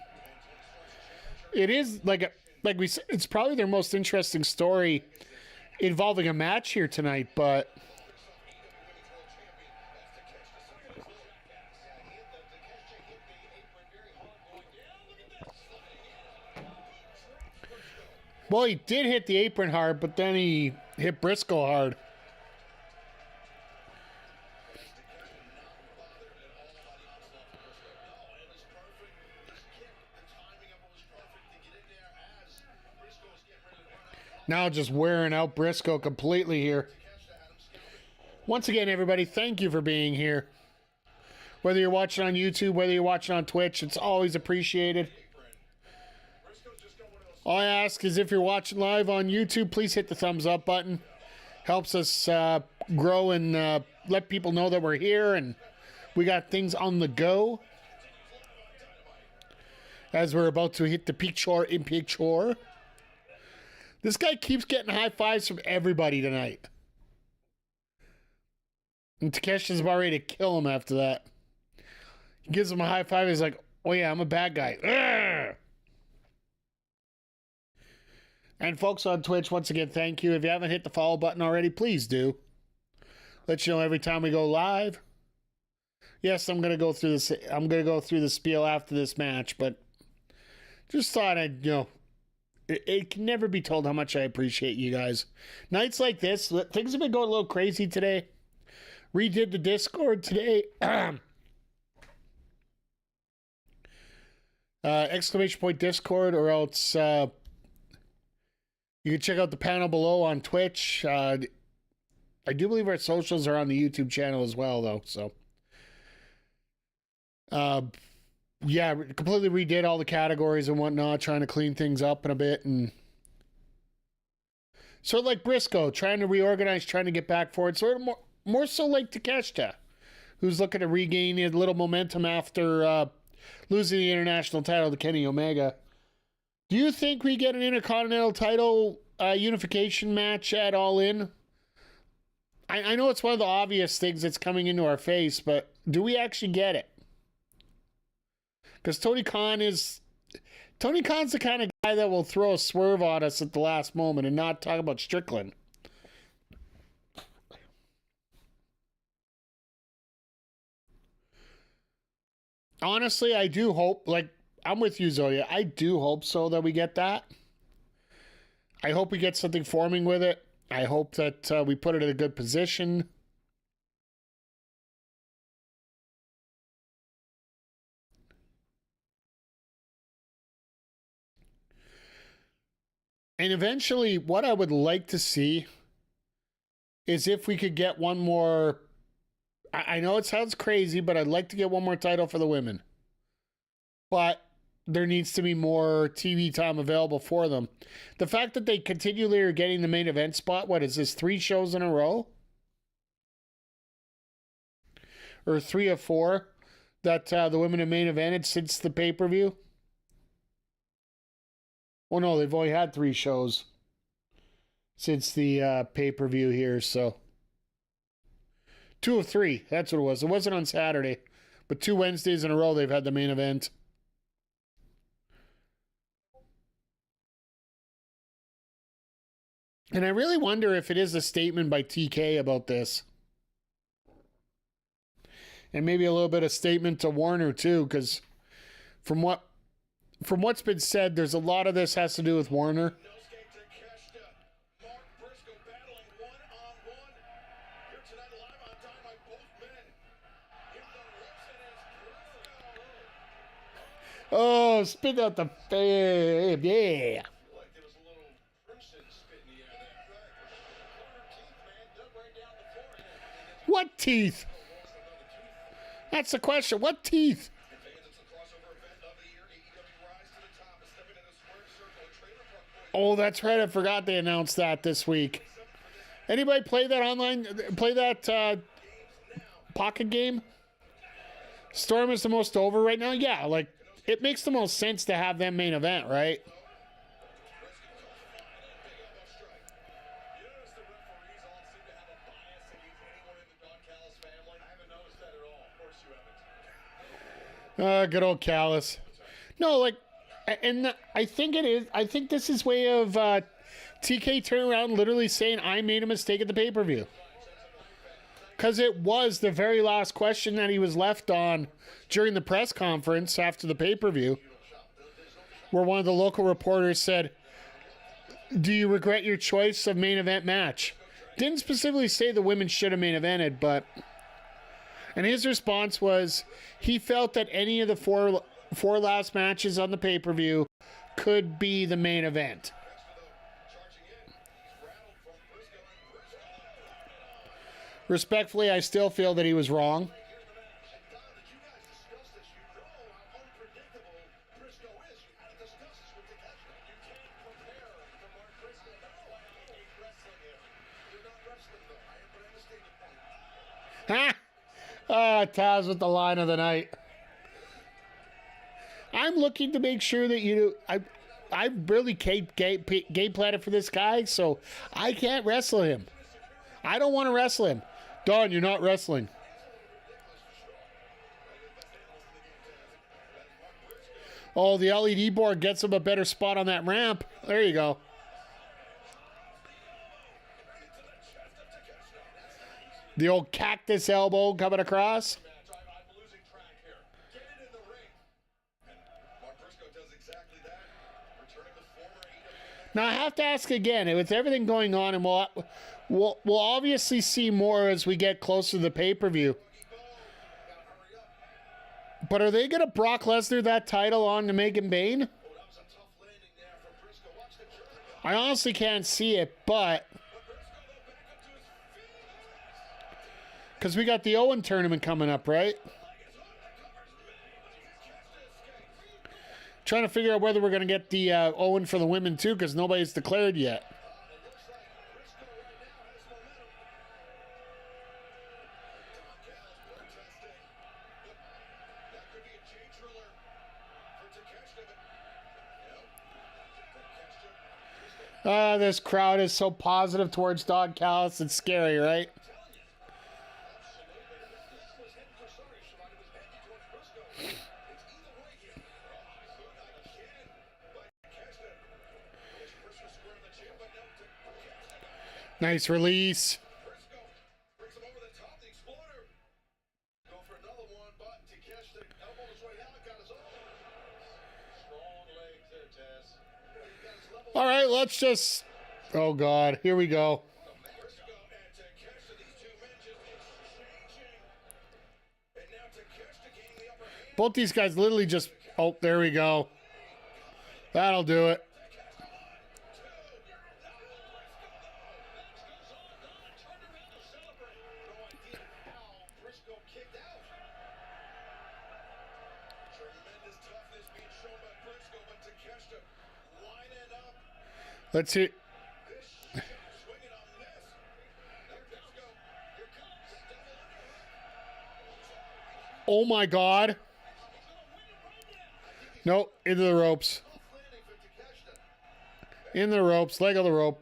It is like we said, it's probably their most interesting story involving a match here tonight, but well, he did hit the apron hard, but then he hit Briscoe hard. Now just wearing out Briscoe completely here. Once again, everybody, thank you for being here. Whether you're watching on YouTube, whether you're watching on Twitch, it's always appreciated. All I ask is if you're watching live on YouTube, please hit the thumbs up button. Helps us grow and let people know that we're here and we got things on the go. As we're about to hit the picture in picture. This guy keeps getting high fives from everybody tonight. And Takeshi's about ready to kill him after that. He gives him a high five. He's like, oh yeah, I'm a bad guy. Urgh! And folks on Twitch, once again, thank you. If you haven't hit the follow button already, please do. Let you know every time we go live. Yes, I'm gonna go through this. I'm gonna go through the spiel after this match, but just thought I'd, it can never be told how much I appreciate you guys. Nights like this, things have been going a little crazy today. Redid the Discord today. Exclamation point Discord, or else you can check out the panel below on Twitch. I do believe our socials are on the YouTube channel as well, though. So, yeah, completely redid all the categories and whatnot, trying to clean things up in a bit, and sort of like Briscoe, trying to reorganize, trying to get back forward. Sort of more so like Takeshita, who's looking to regain a little momentum after losing the international title to Kenny Omega. Do you think we get an Intercontinental title unification match at All In? I know it's one of the obvious things that's coming into our face, but do we actually get it? Because Tony Khan's the kind of guy that will throw a swerve on us at the last moment and not talk about Strickland. Honestly, I do hope, I'm with you, Zoya. I do hope so that we get that. I hope we get something forming with it. I hope that we put it in a good position. And eventually, what I would like to see is if we could get one more. I know it sounds crazy, but I'd like to get one more title for the women. But there needs to be more TV time available for them. The fact that they continually are getting the main event spot, what is this, 3 shows in a row? Or 3 of 4 that the women have main evented since the pay-per-view? Well, no, they've only had 3 shows since the pay-per-view here, so 2 of 3, that's what it was. It wasn't on Saturday, but 2 Wednesdays in a row they've had the main event. And I really wonder if it is a statement by TK about this. And maybe a little bit of statement to Warner too, because from what's been said, there's a lot of this has to do with Warner. Oh, spit out the fame, yeah. What teeth? That's the question. What teeth? Oh, that's right. I forgot they announced that this week. Anybody play that online? Play that pocket game? Storm is the most over right now? Yeah, it makes the most sense to have them main event, right? Good old Callis. No, and I think it is. I think this is way of TK turning around and literally saying, I made a mistake at the pay-per-view. Because it was the very last question that he was left on during the press conference after the pay-per-view, where one of the local reporters said, do you regret your choice of main event match? Didn't specifically say the women should have main evented, but... And his response was he felt that any of the four last matches on the pay-per-view could be the main event. Respectfully, I still feel that he was wrong. Ha! Ah, Taz with the line of the night. I'm looking to make sure that I really game planned for this guy, so I can't wrestle him. I don't want to wrestle him. Don, you're not wrestling. Oh, the LED board gets him a better spot on that ramp. There you go. The old cactus elbow coming across. I'm losing track here. Get it in the ring. And Mark Briscoe does exactly that. Returning the former AEW. Now I have to ask again, with everything going on, and we'll obviously see more as we get closer to the pay-per-view. But are they going to Brock Lesnar that title on to Megan Bayne? I honestly can't see it, but because we got the Owen tournament coming up, right? Trying to figure out whether we're going to get the Owen for the women too, because nobody's declared yet. This crowd is so positive towards Don Callis. It's scary, right? Nice release. Brings him over the top, the exploder. Go for another one, but to catch the elbow is right now. Got his own. Strong legs there, Taz. Got his level. All right, let's just... Oh, God. Here we go. Briscoe and to catch these two men just exchanging. And now to catch the gain the upper hand. Both these guys literally just... Oh, there we go. That'll do it. Let's see. Oh my God. Nope, into the ropes. In the ropes, leg of the rope.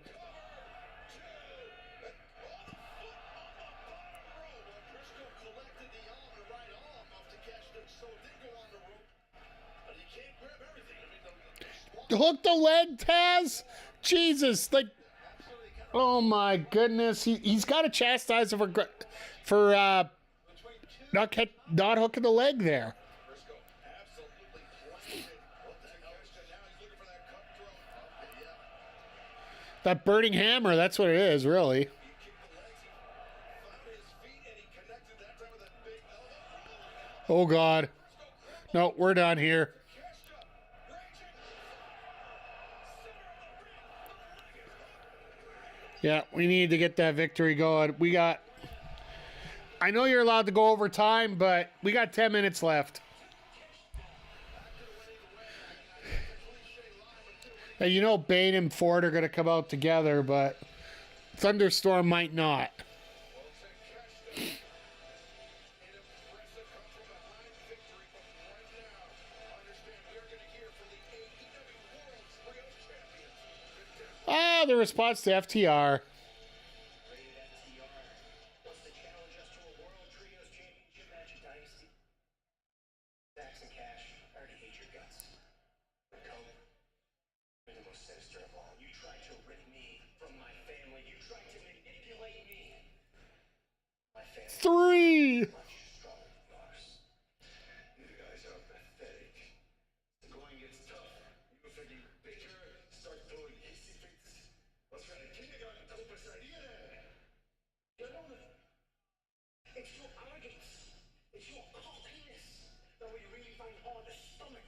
Hook the leg, Taz. Jesus, like, oh my goodness, he's got to chastise him for not hooking the leg there. That burning hammer, that's what it is, really. Oh God, no, we're done here. Yeah, we need to get that victory going. I know you're allowed to go over time, but we got 10 minutes left. And you know Bane and Ford are going to come out together, but Thunderstorm might not. Ah, the response to FTR. Three. It's your arrogance. It's your cockiness that we really find hard to stomach.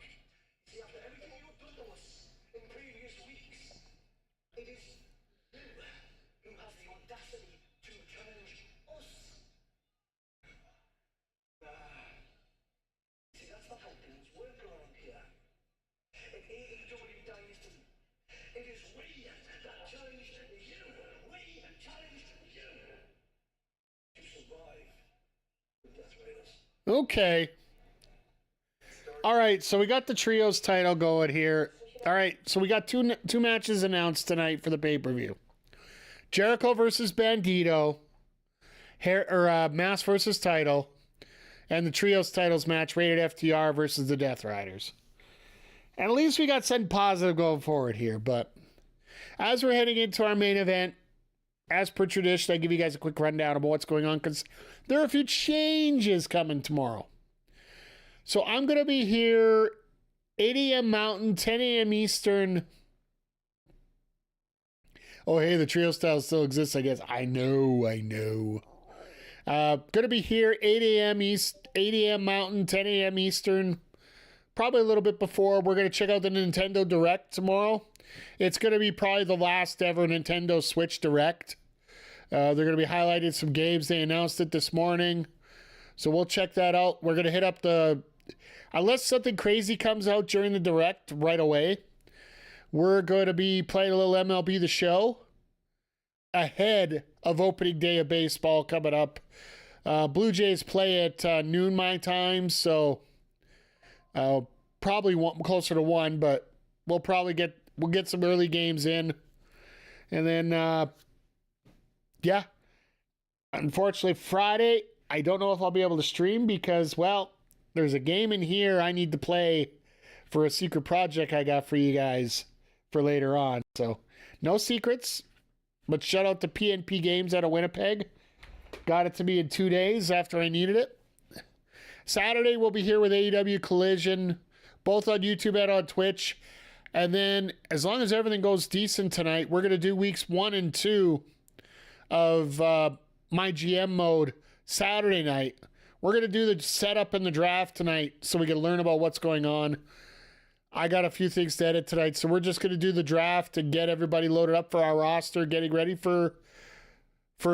See, after everything you've done to us in previous weeks, it is you who has the audacity to challenge us. See, that's not how things work around here. In AEW Dynasty, it is we that challenge you. We challenge you. Okay. All right, so we got the trios title going here. All right, so we got two matches announced tonight for the pay-per-view. Jericho versus Bandito, Mass versus title, and the trios titles match, rated FTR versus the Death Riders. And at least we got something positive going forward here. But as we're heading into our main event, as per tradition, I give you guys a quick rundown of what's going on because there are a few changes coming tomorrow. So I'm going to be here 8 a.m. Mountain, 10 a.m. Eastern. Oh, hey, the trio style still exists, I guess. I know. Going to be here 8 a.m. Mountain, 10 a.m. Eastern. Probably a little bit before. We're going to check out the Nintendo Direct tomorrow. It's going to be probably the last ever Nintendo Switch Direct. They're going to be highlighting some games. They announced it this morning. So we'll check that out. We're going to hit up unless something crazy comes out during the Direct right away, we're going to be playing a little MLB The Show ahead of opening day of baseball coming up. Blue Jays play at noon my time, so probably closer to 1, but we'll get some early games in. And then, unfortunately, Friday, I don't know if I'll be able to stream because, well, there's a game in here I need to play for a secret project I got for you guys for later on. So, no secrets, but shout out to PNP Games out of Winnipeg. Got it to me in 2 days after I needed it. Saturday, we'll be here with AEW Collision, both on YouTube and on Twitch. And then, as long as everything goes decent tonight, we're going to do weeks 1 and 2 of my GM mode Saturday night. We're going to do the setup and the draft tonight so we can learn about what's going on. I got a few things to edit tonight, so we're just going to do the draft and get everybody loaded up for our roster, getting ready for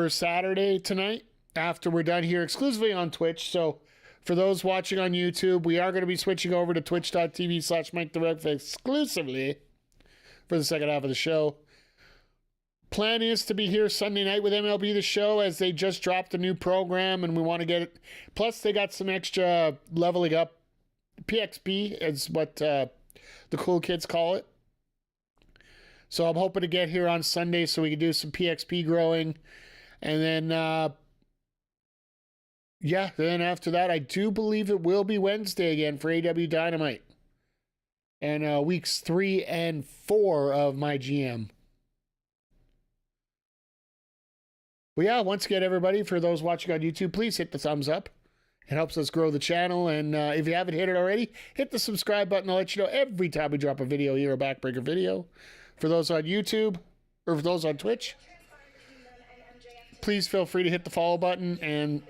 Saturday tonight after we're done here exclusively on Twitch. So for those watching on YouTube, we are going to be switching over to twitch.tv/MikeTheRef exclusively for the second half of the show. Plan is to be here Sunday night with MLB The Show as they just dropped a new program and we want to get it. Plus, they got some extra leveling up. PXP is what the cool kids call it. So I'm hoping to get here on Sunday so we can do some PXP growing. And then, then after that, I do believe it will be Wednesday again for AEW Dynamite. And weeks 3 and 4 of my GM. Well, yeah, once again, everybody, for those watching on YouTube, please hit the thumbs up. It helps us grow the channel. And if you haven't hit it already, hit the subscribe button. I'll let you know every time we drop a video here, a backbreaker video. For those on YouTube, or for those on Twitch, please feel free to hit the follow button. And,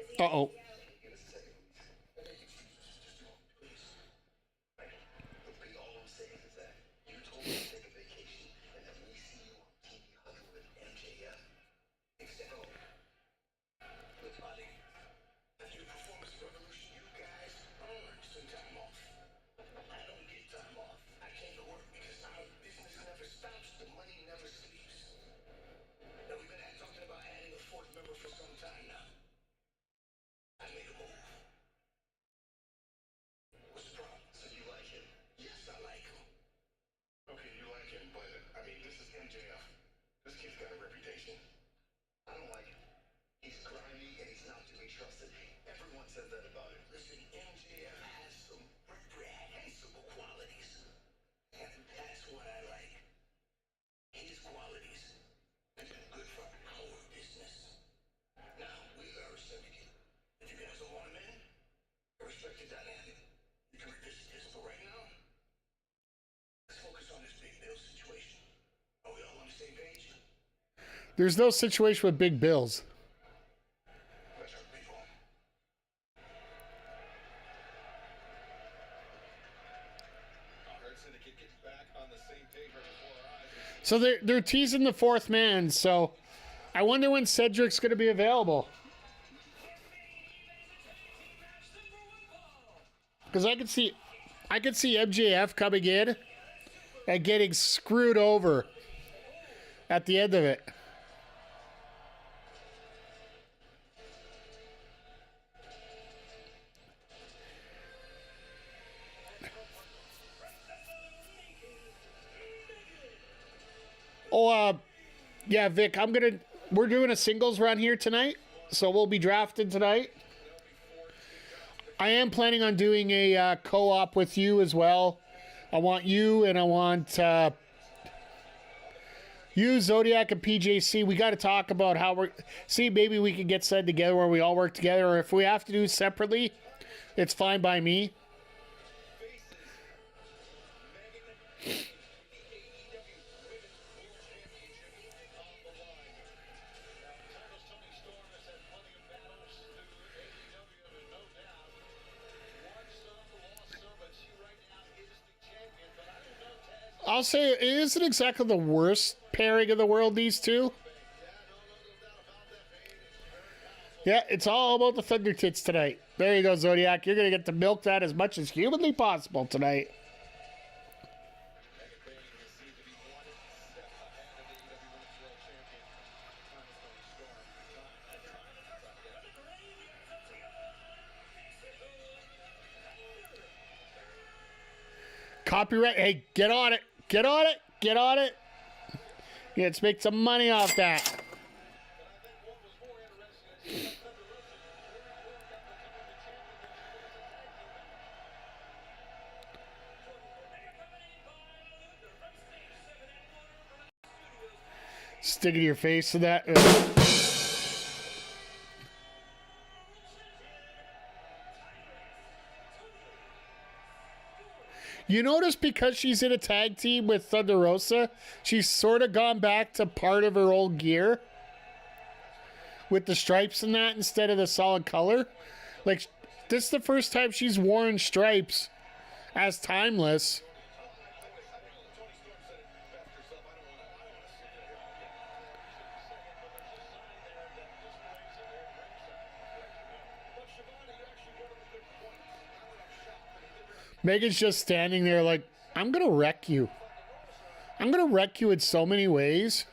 there's no situation with big bills. So they're teasing the fourth man, so I wonder when Cedric's going to be available. Because I could see MJF coming in and getting screwed over at the end of it. Yeah, Vic, we're doing a singles run here tonight, so we'll be drafted tonight. I am planning on doing a co-op with you as well. I want you and I want you, Zodiac, and PJC. We got to talk about how maybe we can get said together where we all work together, or if we have to do separately, it's fine by me. I'll say it isn't exactly the worst pairing in the world, these two. Yeah, it's all about the Thunder Tits tonight. There you go, Zodiac. You're going to get to milk that as much as humanly possible tonight. Copyright. Hey, get on it. Get on it. Get on it. Yeah, let's make some money off that. Stick it to your face to that. You notice because she's in a tag team with Thunder Rosa, she's sort of gone back to part of her old gear with the stripes and that instead of the solid color. Like, this is the first time she's worn stripes as Timeless. Megan's just standing there like, I'm going to wreck you. I'm going to wreck you in so many ways.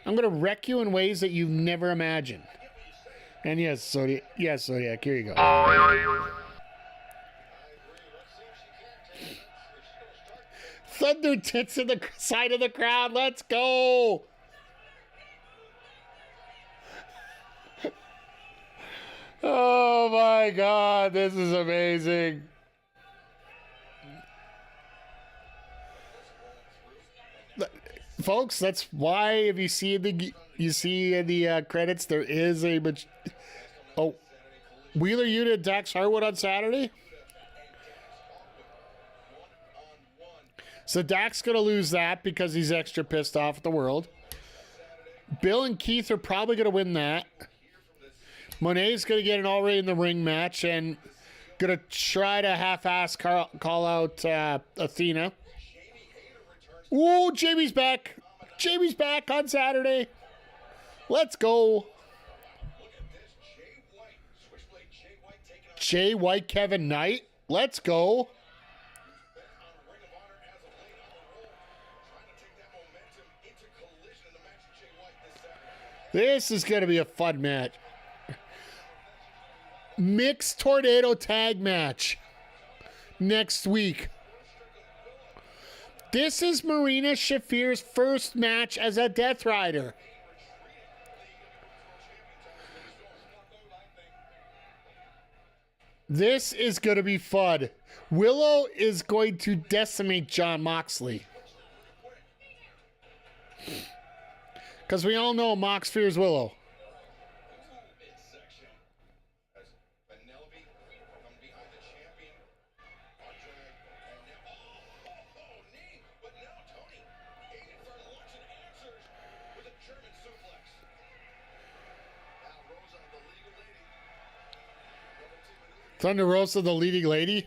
I'm going to wreck you in ways that you've never imagined. And yes, Zodiac, here you go. Thunder Tits in the side of the crowd. Let's go. Oh my God, this is amazing. Folks, that's why if you see in the credits there is a Wheeler Yuta Dax Harwood on Saturday. So Dax gonna lose that because he's extra pissed off at the world. Bill and Keith are probably gonna win that. Monet's gonna get an already in the ring match and gonna try to half-ass call out Athena. Ooh, Jamie's back. Jamie's back on Saturday. Let's go. Jay White, Kevin Knight. Let's go. This is going to be a fun match. Mixed Tornado Tag Match next week. This is Marina Shafir's first match as a Death Rider. This is going to be fun. Willow is going to decimate Jon Moxley. Because we all know Mox fears Willow. Thunder Rosa, the leading lady.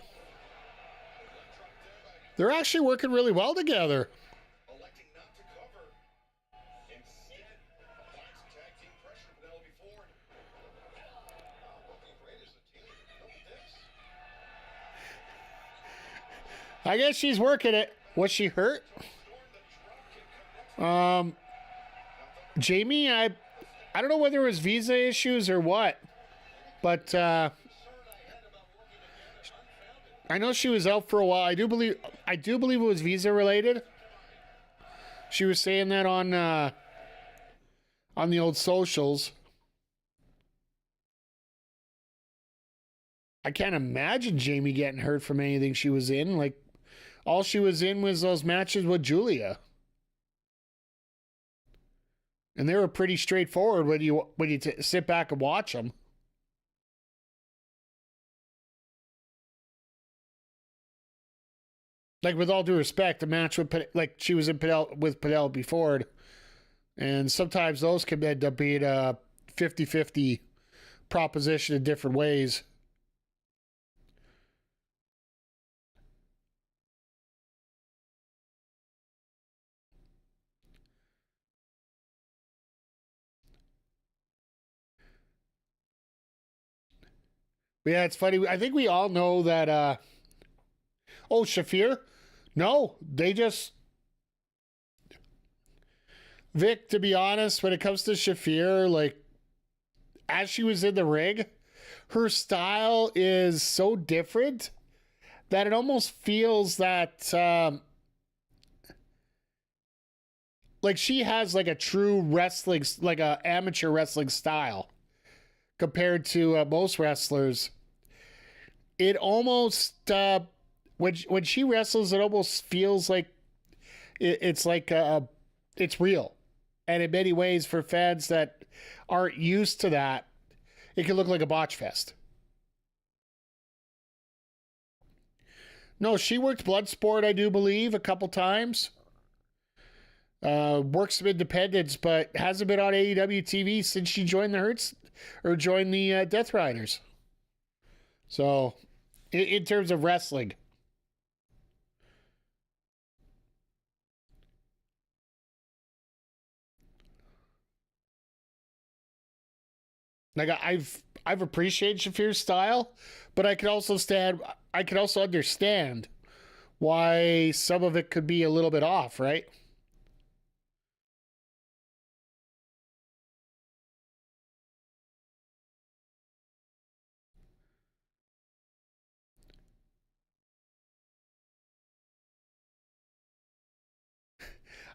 They're actually working really well together. I guess she's working it. Was she hurt? Jamie, I don't know whether it was visa issues or what, but I know she was out for a while. I do believe it was visa related. She was saying that on the old socials. I can't imagine Jamie getting hurt from anything she was in. Like, all she was in was those matches with Julia. And they were pretty straightforward when you sit back and watch them. Like, with all due respect, the match with she was in with Penelope Ford, and sometimes those can end up being a 50-50 proposition in different ways. But yeah, it's funny. I think we all know that. Oh, Shafir? No, they just. Vic, to be honest, when it comes to Shafir, like, as she was in the ring, her style is so different that it almost feels that. Like, she has like a true wrestling, like a amateur wrestling style compared to most wrestlers. It almost when she wrestles, it almost feels like it's real, and in many ways, for fans that aren't used to that, it can look like a botch fest. No, she worked Bloodsport, I do believe, a couple times. Works some independents, but hasn't been on AEW TV since she joined the Death Riders. So, in terms of wrestling. Like, I've appreciated Shafir's style, but I could also understand why some of it could be a little bit off, right?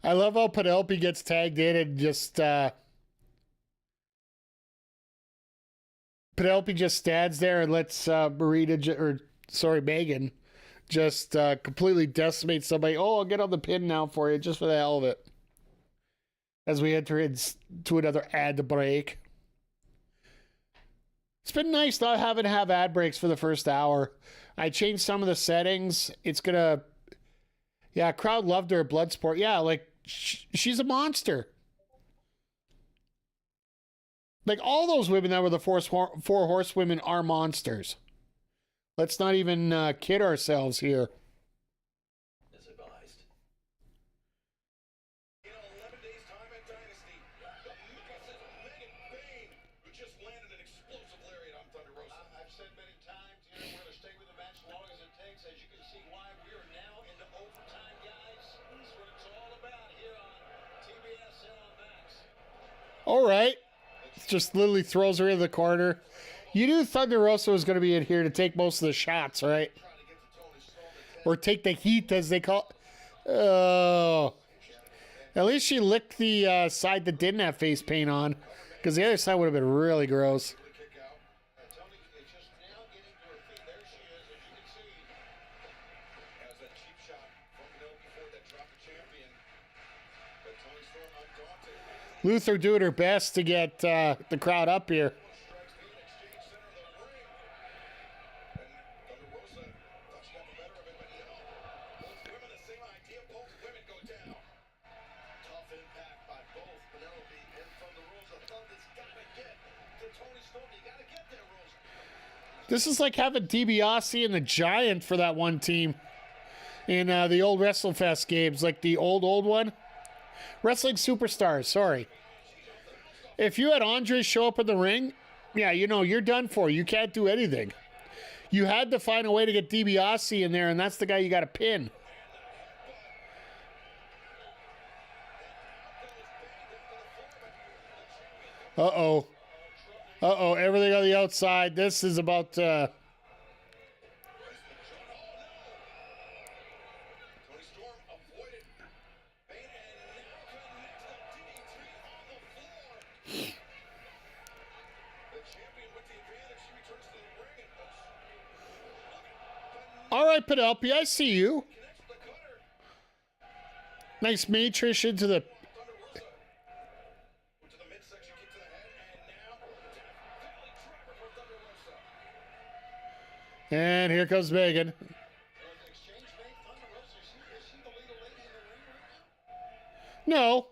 I love how Penelope gets tagged in and just Penelope just stands there and lets Megan just completely decimate somebody. Oh, I'll get on the pin now for you, just for the hell of it. As we enter into another ad break. It's been nice not having to have ad breaks for the first hour. I changed some of the settings. It's gonna... Yeah, crowd loved her at Bloodsport. Yeah, like, she's a monster. Like, all those women that were the four horsewomen are monsters. Let's not even kid ourselves here. As advised. In 11 days' time at Dynasty, the massive Megan Bayne, who just landed an explosive lariat on Thunder Rosa. I've said many times, we're going to stay with the match as long as it takes. As you can see why we are now into overtime, guys. That's what it's all about here on TBS and on Max. All right. Just literally throws her in the corner. You knew Thunder Rosa was going to be in here to take most of the shots, right? Or take the heat, as they call it. Oh. At least she licked the side that didn't have face paint on, because the other side would have been really gross. Luther doing her best to get the crowd up here. This is like having DiBiase and the Giant for that one team in the old WrestleFest games, like the old one. Wrestling Superstars, sorry. If you had Andre show up in the ring, yeah, you're done for. You can't do anything. You had to find a way to get DiBiase in there, and that's the guy you got to pin. Uh-oh. Uh-oh, everything on the outside. This is about... All right, Penelope, I see you. Nice matrix into the... And here comes Megan. No.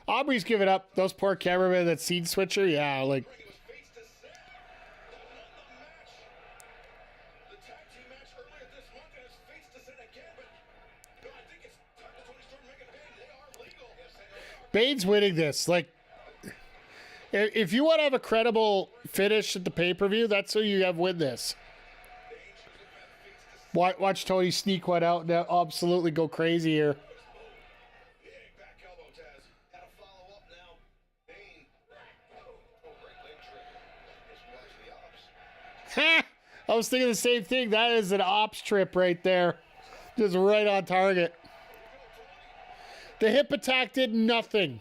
Aubrey's giving up. Those poor cameramen, that seed switcher, yeah, like... Bane's winning this. Like, if you want to have a credible finish at the pay-per-view, that's who you have win this. Watch Tony sneak one out and absolutely go crazy here. Ha! I was thinking the same thing. That is an ops trip right there. Just right on target. The hip attack did nothing.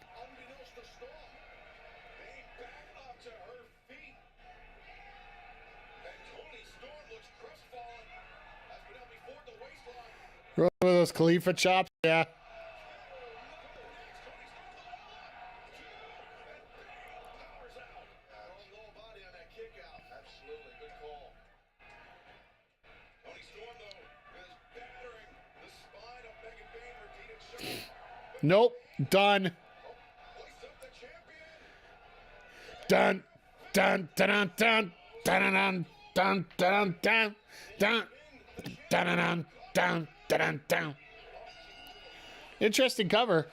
One of those Khalifa chops, yeah. Nope, done. Dun, dun, dun, dun, dun, dun, dun, dun, dun, dun, dun, dun, dun, dun. Interesting cover.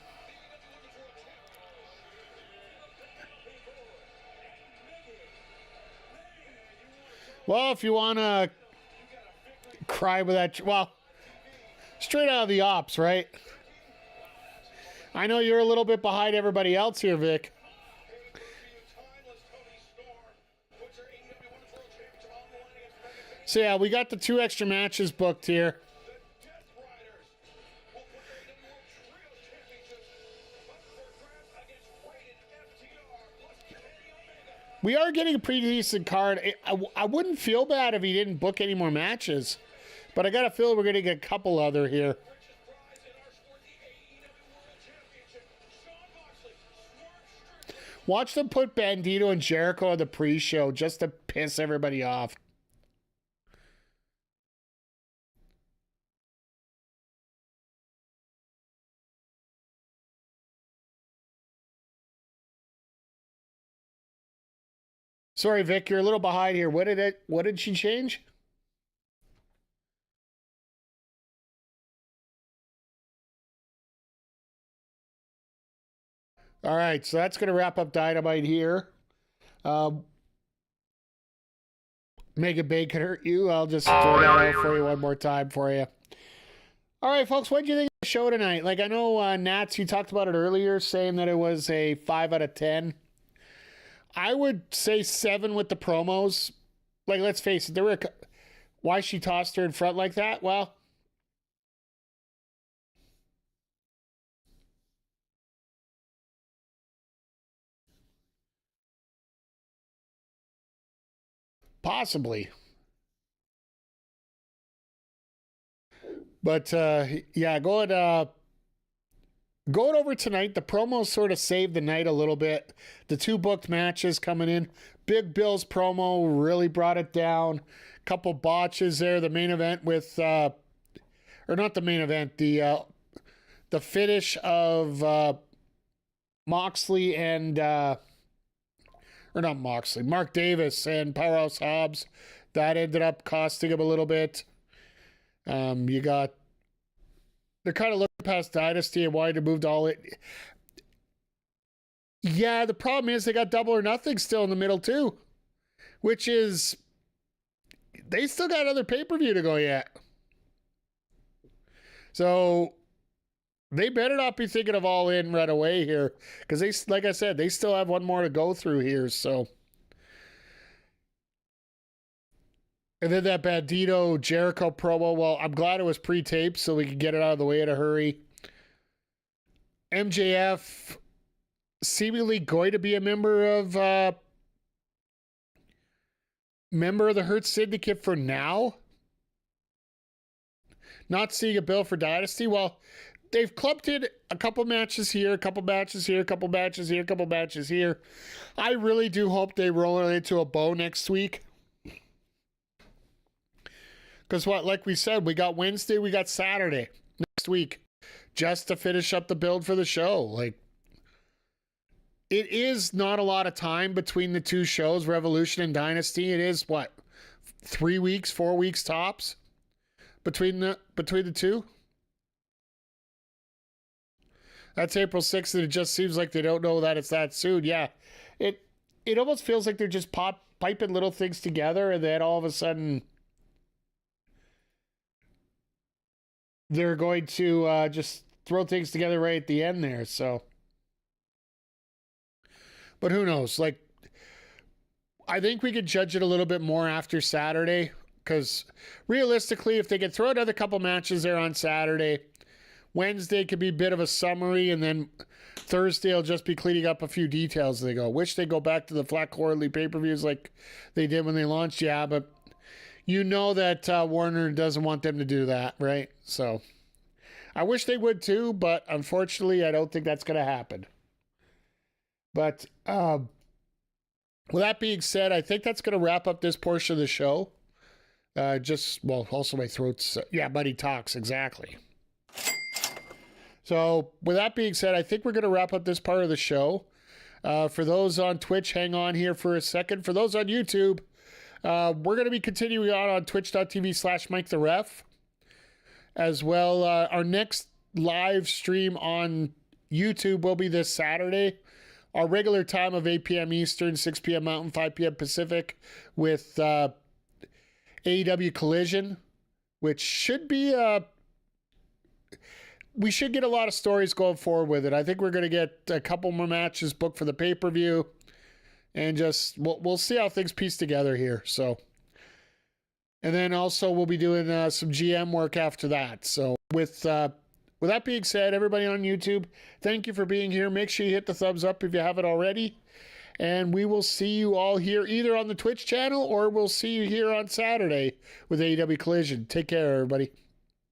Well, if you want to cry with that, well, straight out of the ops, right? I know you're a little bit behind everybody else here, Vic. So yeah, we got the 2 extra matches booked here. We are getting a pretty decent card. I wouldn't feel bad if he didn't book any more matches, but I got a feel we're going to get a couple other here. Watch them put Bandito and Jericho on the pre-show just to piss everybody off. Sorry, Vic, you're a little behind here. What did she change? All right, so that's going to wrap up Dynamite here. Make a bacon hurt you. I'll just throw that out for you one more time for you. All right, folks, what do you think of the show tonight? Like, I know, Nats, you talked about it earlier, saying that it was a 5 out of 10. I would say 7 with the promos. Like, let's face it, there were why she tossed her in front like that? Well, possibly. But, yeah, going over tonight, the promos sort of saved the night a little bit. The 2 booked matches coming in. Big Bill's promo really brought it down. Couple botches there. The main event with, or not the main event, the finish of Moxley and, or not Moxley, Mark Davis and Powerhouse Hobbs. That ended up costing him a little bit. You got, they're kind of looking past Dynasty and wanted to move to All It. Yeah, the problem is they got Double or Nothing still in the middle too, which is, they still got another pay-per-view to go yet. So they better not be thinking of All In right away here, because they, like I said, they still have one more to go through here. So, and then that Bandito Jericho promo. Well, I'm glad it was pre-taped so we could get it out of the way in a hurry. MJF seemingly going to be a member of member of the Hurt Syndicate for now. Not seeing a bill for Dynasty. Well, they've clubbed in a couple matches here, a couple matches here, a couple matches here, a couple matches here. I really do hope they roll it into a bow next week. Because like we said, we got Wednesday, we got Saturday next week just to finish up the build for the show. Like, it is not a lot of time between the two shows, Revolution and Dynasty. It is, 3 weeks, 4 weeks tops between the two? That's April 6th, and it just seems like they don't know that it's that soon. Yeah, it almost feels like they're just piping little things together, and then all of a sudden they're going to just throw things together right at the end there. So, but who knows? Like, I think we could judge it a little bit more after Saturday, because realistically, if they could throw another couple matches there on Saturday, Wednesday could be a bit of a summary, and then Thursday will just be cleaning up a few details. They go, wish they go back to the flat quarterly pay-per-views like they did when they launched. Yeah, but you know that Warner doesn't want them to do that, right? So I wish they would too, but unfortunately, I don't think that's going to happen. But with that being said, I think that's going to wrap up this portion of the show. Also my throat's, Buddy Talks, exactly. So with that being said, I think we're going to wrap up this part of the show. For those on Twitch, hang on here for a second. For those on YouTube, we're going to be continuing on twitch.tv/MikeTheRef. As well, our next live stream on YouTube will be this Saturday. Our regular time of 8 p.m. Eastern, 6 p.m. Mountain, 5 p.m. Pacific with AEW Collision, which should be we should get a lot of stories going forward with it. I think we're going to get a couple more matches booked for the pay-per-view, and just we'll see how things piece together here. So, and then also we'll be doing some GM work after that. So with that being said, everybody on YouTube, thank you for being here. Make sure you hit the thumbs up if you haven't already. And we will see you all here either on the Twitch channel, or we'll see you here on Saturday with AEW Collision. Take care, everybody.